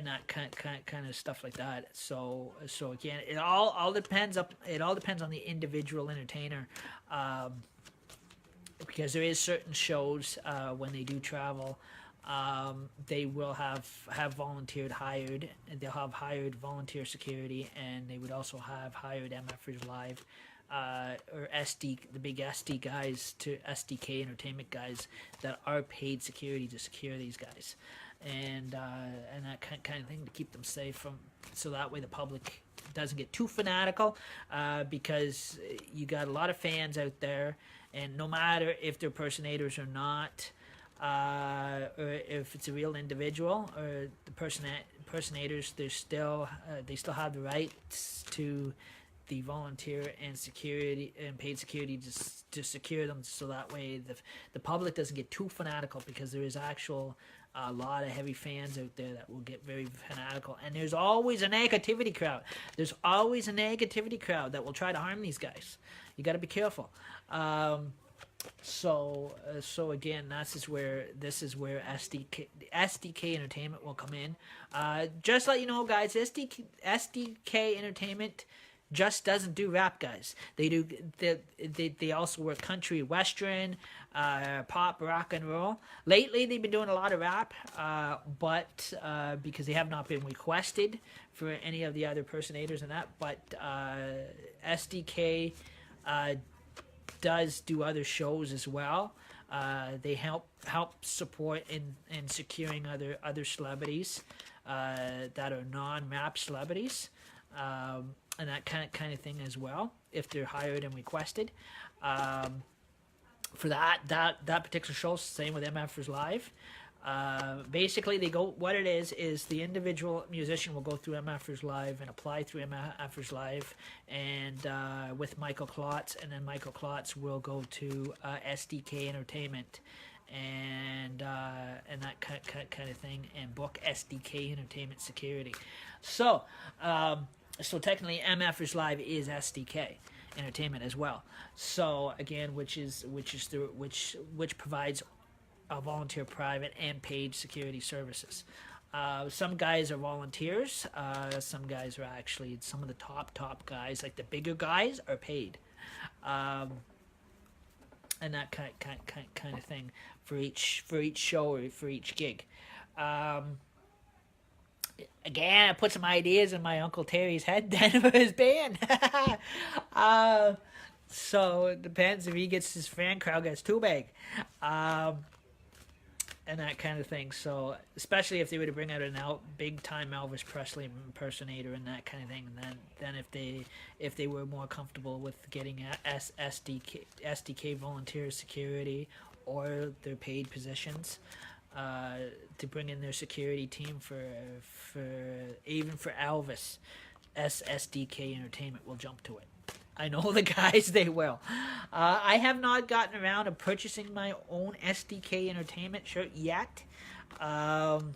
that kind of stuff like that. So again, it all depends on the individual entertainer, because there is certain shows when they do travel. They will have hired, and they'll have hired volunteer security, and they would also have hired MFers Live, or SD, the big SD guys, to SDK Entertainment guys that are paid security to secure these guys, and that kind of thing to keep them safe so that way the public doesn't get too fanatical, because you got a lot of fans out there, and no matter if they're impersonators or not, or if it's a real individual, or the impersonators, they still have the rights to the volunteer and security and paid security to secure them, so that way the public doesn't get too fanatical, because there is a lot of heavy fans out there that will get very fanatical, and there's always a negativity crowd. There's always a negativity crowd that will try to harm these guys. You got to be careful. So again, this is where SDK Entertainment will come in. Just let you know, guys, SDK Entertainment just doesn't do rap, guys. They also work country, western, pop, rock and roll. Lately, they've been doing a lot of rap, but because they have not been requested for any of the other impersonators and that. But SDK does do other shows as well. They help support in securing other celebrities that are non-rap celebrities, and that kind of thing as well, if they're hired and requested. For that particular show, same with MFers Live. Basically, what it is the individual musician will go through MFers Live and apply through MFers Live, and with Michael Klotz, and then Michael Klotz will go to SDK Entertainment, and that kind of thing, and book SDK Entertainment security. So technically, MFers Live is SDK Entertainment as well. So again, which provides volunteer, private, and paid security services. Some guys are volunteers. Some guys are actually, some of the top guys, like the bigger guys, are paid, and that kind of thing for each show or for each gig. Again, I put some ideas in my Uncle Terry's head then for his band. So it depends if his fan crowd gets too big. And that kind of thing. So especially if they were to bring out big time Elvis Presley impersonator and that kind of thing, and then if they were more comfortable with getting SDK volunteer security or their paid positions, to bring in their security team for Elvis, SDK Entertainment will jump to it. I know the guys, they will. I have not gotten around to purchasing my own SDK Entertainment shirt yet. Some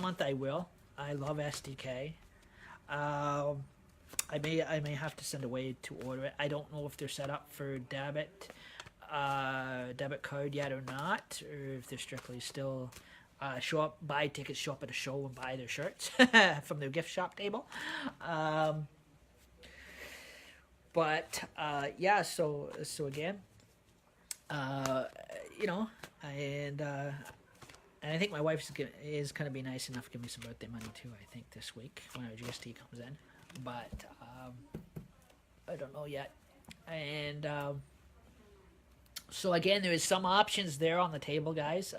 month I will. I love SDK. I may have to send away to order it. I don't know if they're set up for debit card yet or not, or if they're strictly still buy tickets, show up at a show and buy their shirts from their gift shop table. But yeah, so again, uh, you know, and I think my wife is gonna be nice enough to give me some birthday money too. I think this week when our GST comes in, but I don't know yet. And so again, there is some options there on the table, guys,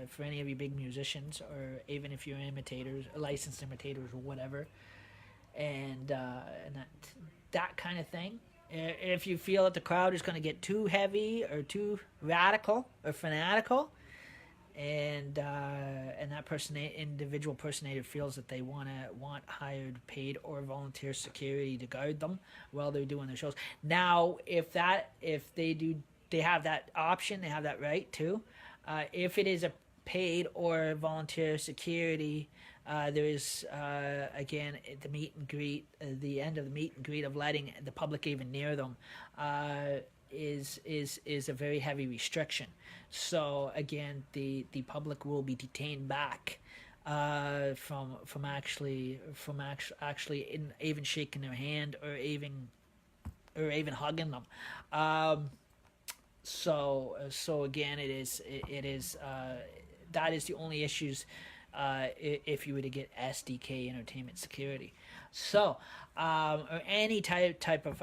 for any of you big musicians, or even if you're imitators, licensed imitators, or whatever, and that kind of thing. If you feel that the crowd is going to get too heavy or too radical or fanatical, and that individual personator feels that they want hired, paid, or volunteer security to guard them while they're doing their shows. Now, if they have that option, they have that right too. If it is a paid or volunteer security, there is again the meet and greet, the end of the meet and greet of letting the public even near them. Is a very heavy restriction. So again, the public will be detained back from actually even shaking their hand or even hugging them. So again, it is that is the only issues if you were to get SDK Entertainment Security. So, or any type of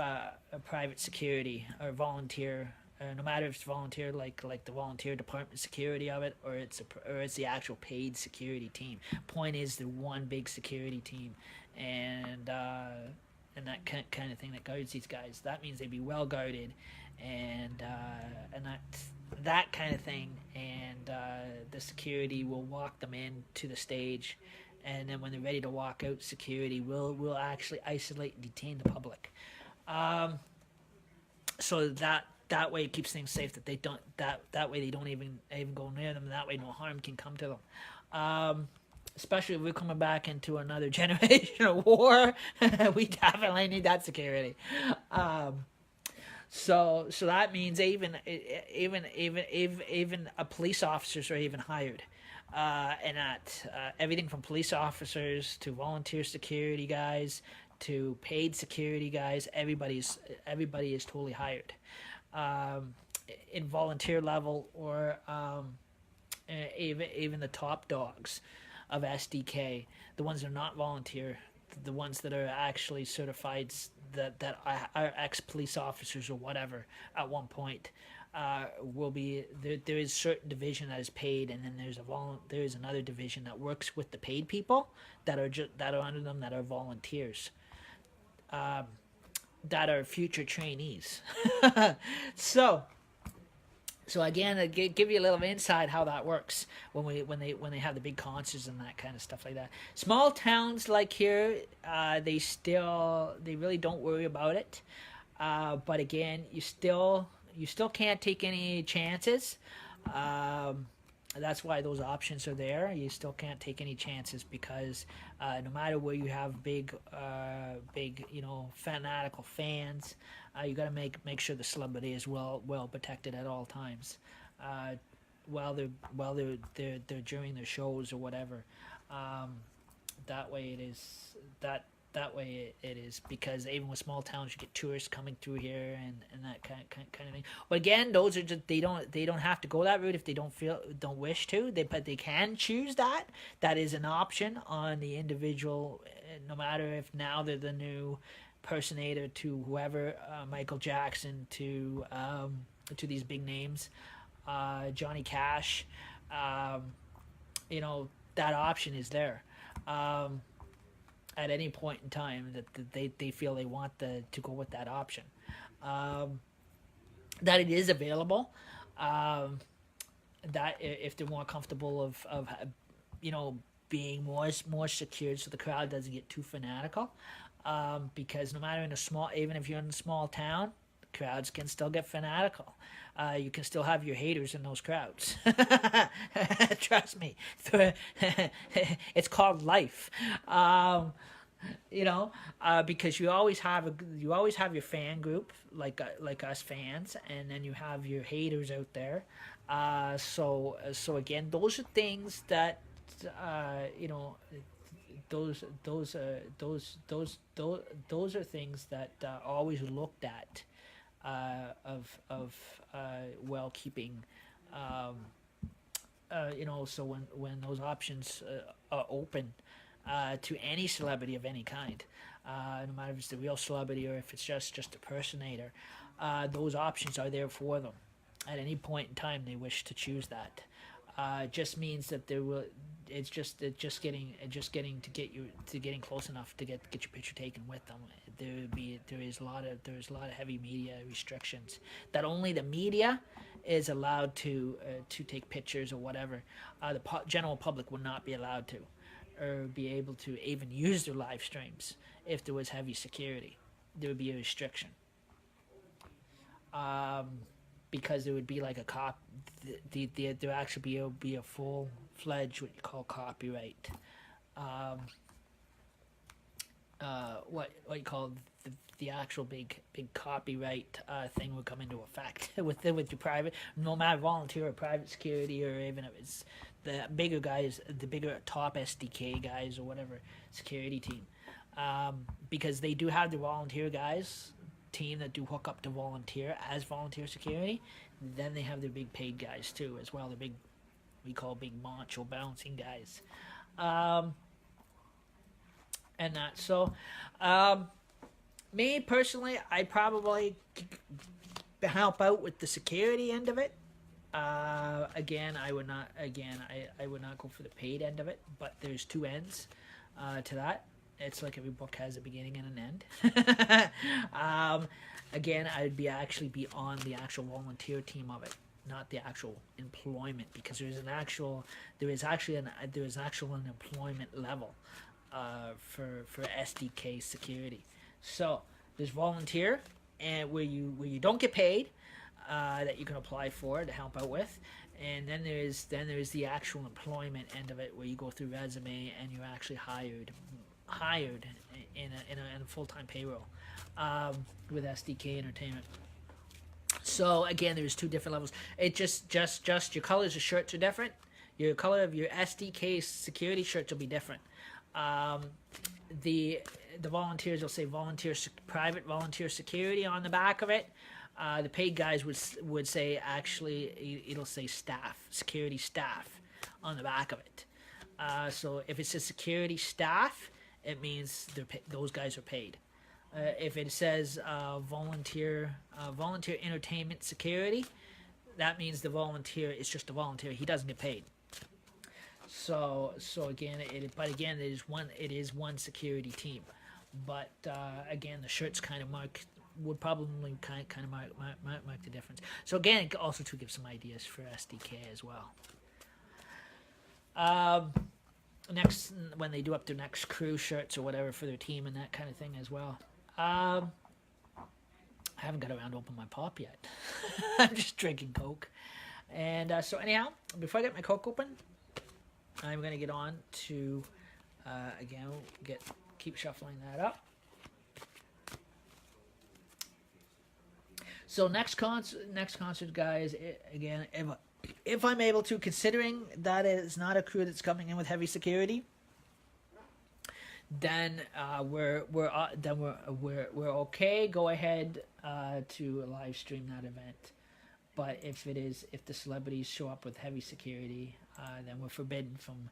private security or volunteer, no matter if it's volunteer like the volunteer department security of it, or it's the actual paid security team. Point is, they're one big security team, and that kind of thing that guards these guys. That means they'd be well guarded, and that kind of thing, and the security will walk them in to the stage, and then when they're ready to walk out, security will actually isolate and detain the public. So that way it keeps things safe, that they don't that way they don't even go near them. That way no harm can come to them. Especially if we're coming back into another generation of war, we definitely need that security. So that means even police officers are even hired, and that everything from police officers to volunteer security guys to paid security guys, everybody is totally hired, in volunteer level, or even the top dogs of SDK, the ones that are not volunteer, the ones that are actually certified, that are ex-police officers or whatever at one point, will be there. There is certain division that is paid, and then there is another division that works with the paid people that are under them, that are volunteers, that are future trainees. So again, I give you a little insight how that works when they have the big concerts and that kind of stuff like that. Small towns like here, they really don't worry about it. But again, you still can't take any chances. That's why those options are there. You still can't take any chances, because no matter where you have big fanatical fans, you got to make sure the celebrity is well protected at all times, while they're during their shows or whatever. That way it is that way it is, because even with small towns, you get tourists coming through here and that kind of thing. But again, those are just, they don't have to go that route if they don't wish to. But they can choose that. That is an option on the individual, no matter if now they're the new personator to whoever, Michael Jackson to these big names, Johnny Cash. That option is there. At any point in time that they feel they want to go with that option, that it is available, that if they're more comfortable of being more secured, so the crowd doesn't get too fanatical, because no matter even if you're in a small town, crowds can still get fanatical. You can still have your haters in those crowds. Trust me. It's called life. Because you always have your fan group, like us fans, and then you have your haters out there. So again, those are things that those are things that are always looked at well keeping. So when those options are open to any celebrity of any kind, no matter if it's the real celebrity or if it's just a personator, those options are there for them at any point in time they wish to choose that. It just means that there will. It's just getting to getting close enough to get your picture taken with them. There is a lot of heavy media restrictions that only the media is allowed to take pictures or whatever. The general public would not be allowed to, or be able to even use their live streams if there was heavy security. There would be a restriction. Because there would be like a there actually be a full-fledged what you call copyright. What you call the actual big copyright thing would come into effect with your private, no matter volunteer or private security, or even if it's the bigger guys, the bigger top SDK guys or whatever security team, because they do have the volunteer guys team that do hook up to volunteer as volunteer security. Then they have their big paid guys too as well. The big, we call big macho bouncing guys, and that. So, me personally, I probably help out with the security end of it. Again, I would not. Again, I would not go for the paid end of it. But there's two ends to that. It's like every book has a beginning and an end. Again, I'd actually be on the actual volunteer team of it, not the actual employment, because there is actually an employment level for SDK security. So there's volunteer, and where you don't get paid, that you can apply for to help out with. And then there's the actual employment end of it, where you go through resume and you're actually hired in a full-time payroll with SDK Entertainment. So again, there's two different levels. It just your colors of shirts are different. Your color of your SDK security shirts will be different. The volunteers will say private volunteer security on the back of it. The paid guys would say, actually, it'll say security staff on the back of it. So if it says security staff, it means those guys are paid. If it says volunteer entertainment security, that means the volunteer is just a volunteer. He doesn't get paid. So again, it is one security team. But again, the shirts kind of would probably kind of mark the difference. So again, it also to give some ideas for SDK as well. Next, when they do up their next crew shirts or whatever for their team and that kind of thing as well. I haven't got around to open my pop yet. I'm just drinking Coke. And so anyhow, before I get my Coke open, I'm going to get on to, again, keep shuffling that up. So next concert, guys, again, if I'm able to, considering that it's not a crew that's coming in with heavy security, then we're okay. Go ahead to live stream that event. But if the celebrities show up with heavy security, then we're forbidden from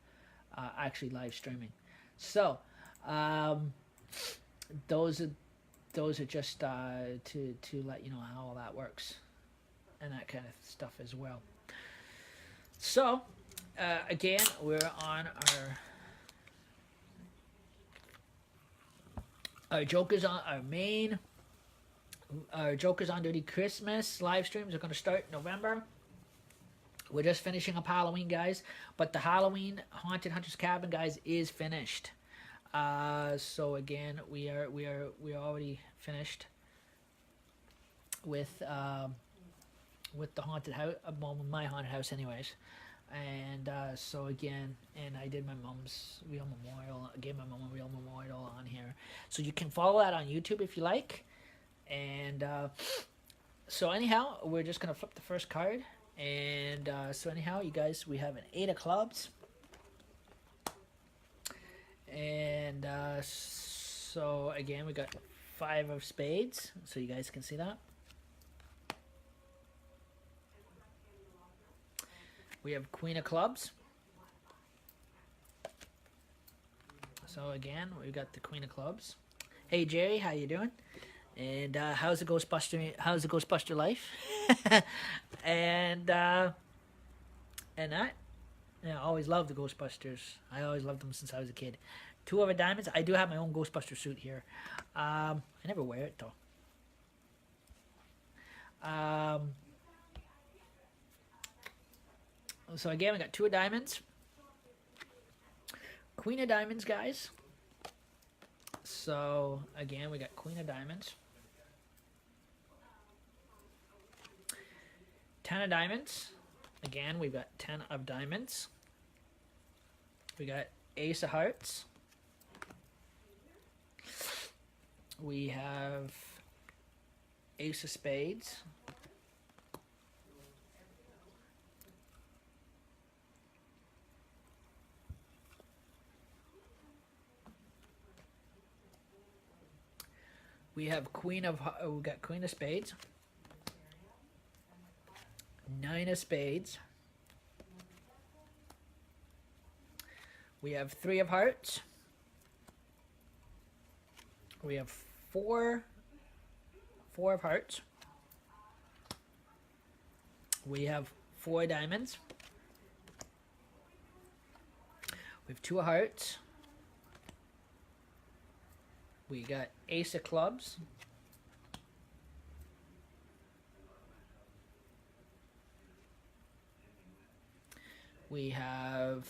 actually live streaming. So those are just to let you know how all that works and that kind of stuff as well. So again, we're on our Jokers on our Jokers on Dirty Christmas live streams are going to start in November. We're just finishing up Halloween, guys, but the Halloween Haunted Hunter's Cabin, guys, is finished. So again, we are already finished with the haunted house, well, my haunted house, anyways. And so again, and I did my mom's real memorial. I gave my mom a real memorial on here, so you can follow that on YouTube if you like. And so anyhow, we're just gonna flip the first card. And so anyhow, you guys, we have an 8 of clubs. And so again, we got 5 of spades, so you guys can see that. We have queen of clubs. So again, we've got the queen of clubs. Hey Jerry, how you doing? And how's the Ghostbuster life? and that. Yeah, I always loved the Ghostbusters. I always loved them since I was a kid. Two of a diamonds. I do have my own Ghostbuster suit here. I never wear it though. So again, we got two of diamonds. Queen of diamonds, guys. So again, we got queen of diamonds. 10 of diamonds. Again, we've got 10 of diamonds. We got ace of hearts. We have ace of spades. We have we got queen of spades. 9 of spades. We have 3 of hearts. We have 4 of hearts. We have 4 diamonds. We have 2 of hearts. We got ace of clubs. We have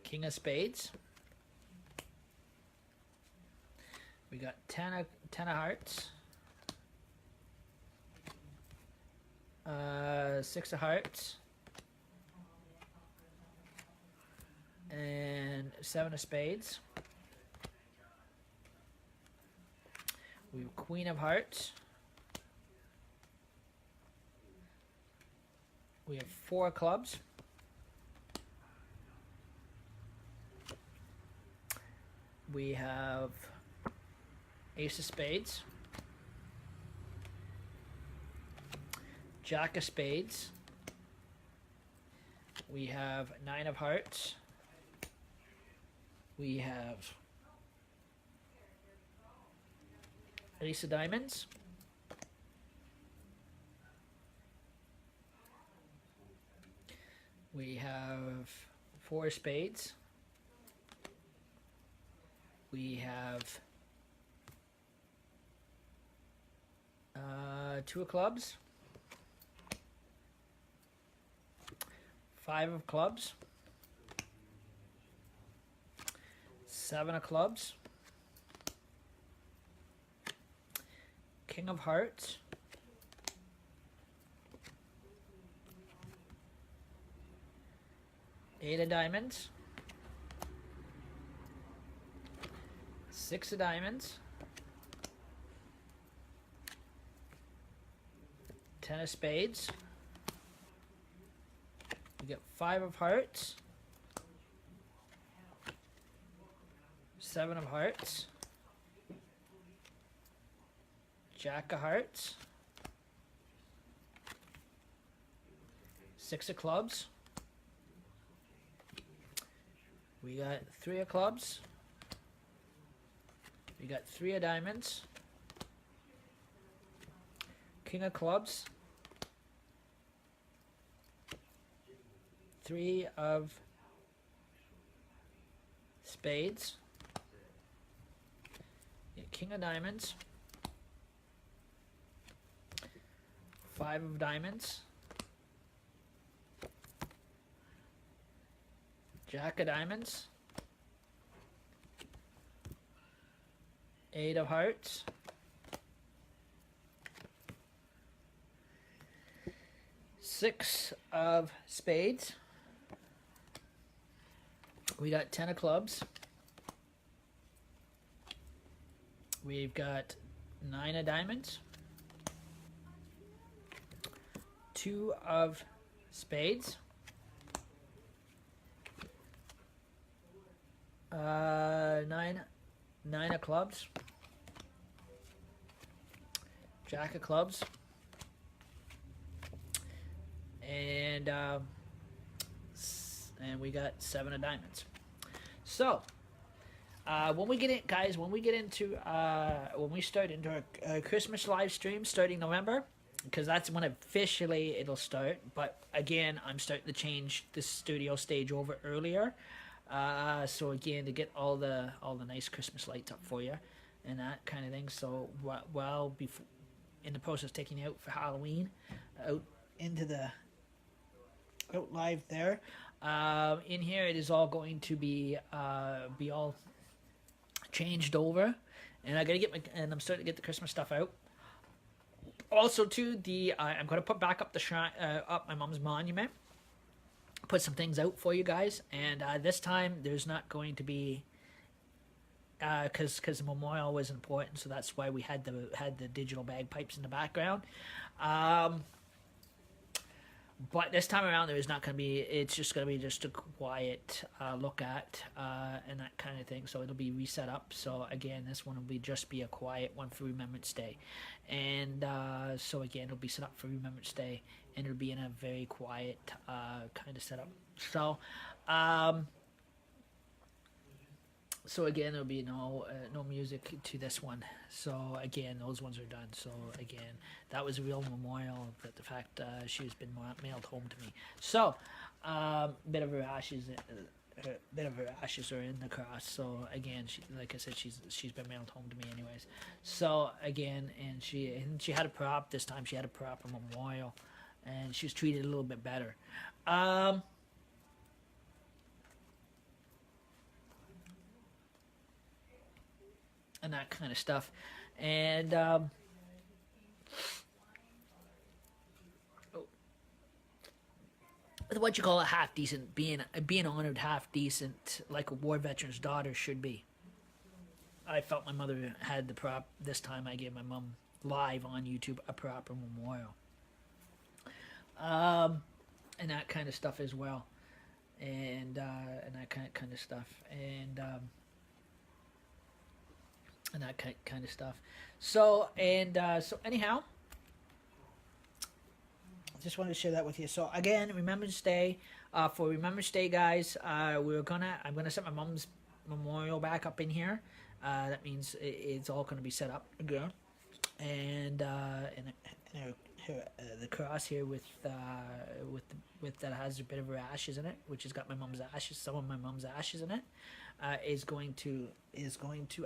king of spades. We got 10 of hearts. 6 of hearts. And 7 of spades. We have queen of hearts. We have 4 clubs. We have ace of spades. Jack of spades. We have 9 of hearts. We have ace of diamonds. We have 4 spades. We have 2 of clubs. 5 of clubs. 7 of clubs. King of hearts. Eight of diamonds. 6 of diamonds. 10 of spades. We get 5 of hearts. 7 of hearts. Jack of hearts. 6 of clubs. We got 3 of clubs. We got 3 of diamonds. King of clubs. 3 of spades. King of diamonds. 5 of diamonds. Jack of diamonds. 8 of hearts. Six of spades. We got 10 of clubs. We've got 9 of diamonds. 2 of spades. 9 of clubs. Jack of clubs. and we got 7 of diamonds. So when we get in, guys, when we start into our Christmas live stream starting November, because that's when officially it'll start. But again, I'm starting to change the studio stage over earlier. So again, to get all the nice Christmas lights up for you and that kind of thing. So while before in the process of taking you out for Halloween, out live there. In here, it is all going to be all changed over, and I'm starting to get the Christmas stuff out. Also, too, I'm going to put back up the shrine, up my mom's monument. Put some things out for you guys, and this time there's not going to be because the memorial was important, so that's why we had the digital bagpipes in the background. But this time around, there is not going to be. It's just going to be just a quiet look at and that kind of thing. So it'll be reset up. So again, this one will just be a quiet one for Remembrance Day, and so again, it'll be set up for Remembrance Day, and it'll be in a very quiet kind of setup. So. So again, there'll be no music to this one. So again, those ones are done. So again, that was a real memorial of the fact she's been mailed home to me. So, bit of her ashes are in the cross. So again, like I said, she's been mailed home to me anyways. So again, and she had a prop this time. She had a proper memorial, and she was treated a little bit better. And that kind of stuff, and what you call a half decent, being honored half decent, like a war veteran's daughter should be. I felt my mother had the prop. This time I gave my mom live on YouTube a proper memorial, and that kind of stuff as well, and that kind of stuff, and that kind of stuff. So anyhow, just wanted to share that with you. So again, Remembrance Day. For Remembrance Day, guys, I'm gonna set my mom's memorial back up in here. That means it's all gonna be set up again, and the cross here with that has a bit of her ashes in it, which has got my mom's ashes, some of my mom's ashes in it. Is going to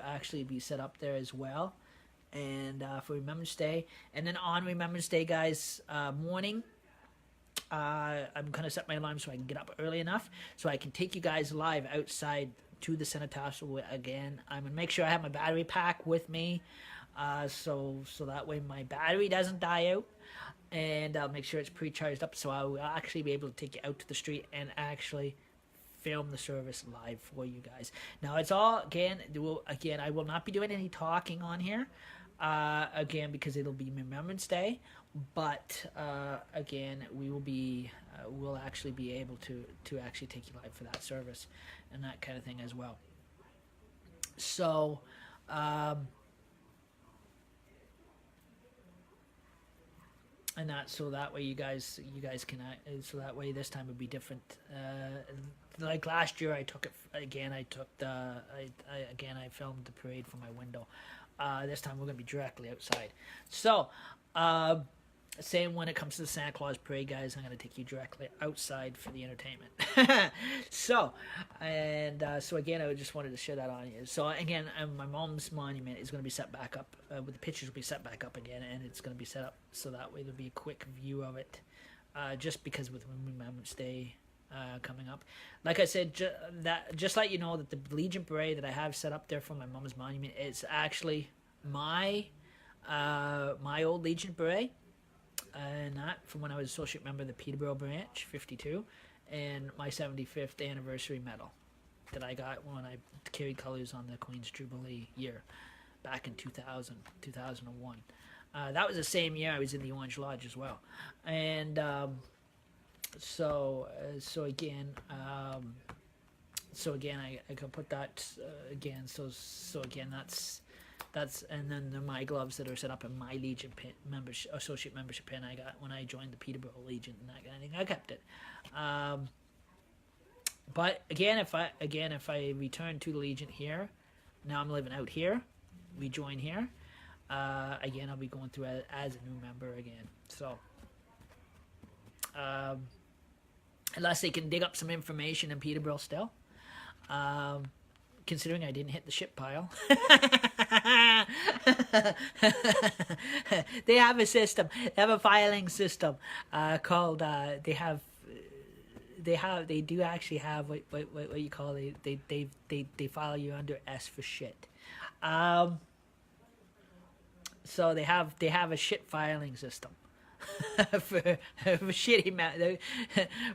actually be set up there as well, and for Remembrance Day, and then on Remembrance Day, guys, morning, I'm gonna set my alarm so I can get up early enough so I can take you guys live outside to the cenotaph. Again, I'm gonna make sure I have my battery pack with me, so that way my battery doesn't die out, and I'll make sure it's pre-charged up, so I will actually be able to take you out to the street and actually film the service live for you guys. Now it's all again I will not be doing any talking on here again because it'll be Remembrance Day, but again we'll actually be able to actually take you live for that service and that kind of thing as well. So and that, so that way you guys can so that way this time would be different. Like last year, I took it again. I filmed the parade from my window. This time we're gonna be directly outside. So, same when it comes to the Santa Claus parade, guys. I'm gonna take you directly outside for the entertainment. So again, I just wanted to share that on you. So again, my mom's monument is gonna be set back up. With the pictures will be set back up again, and it's gonna be set up so that way there'll be a quick view of it. Just because with Remembrance Day coming up, like I said, just let you know that the Legion Beret that I have set up there for my mom's monument is actually my old Legion Beret, and that from when I was associate member of the Peterborough branch 52, and my 75th anniversary medal that I got when I carried colors on the Queen's Jubilee year back in 2001. That was the same year I was in the Orange Lodge as well, and so again, I can put that again. So again, And then they're my gloves that are set up in my Legion pin, associate membership pin I got when I joined the Peterborough Legion and that kind of thing. I kept it. But again, if I return to the Legion here, now I'm living out here, we join here. Again, I'll be going through as a new member again. So, unless they can dig up some information in Peterborough still. Considering I didn't hit the ship pile. They have a system. They have a filing system called. They do actually have what you call they file you under S for shit. So they have a shit filing system for shitty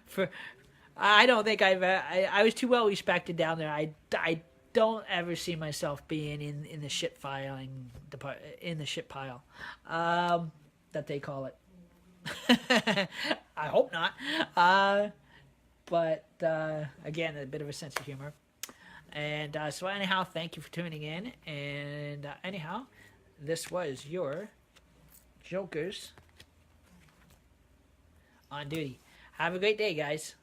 for. I don't think I was too well respected down there. I don't ever see myself being in the shit filing in the shit pile that they call it. I hope not. But again, a bit of a sense of humor. And so anyhow, thank you for tuning in. And anyhow, this was your Jokers on Duty. Have a great day, guys.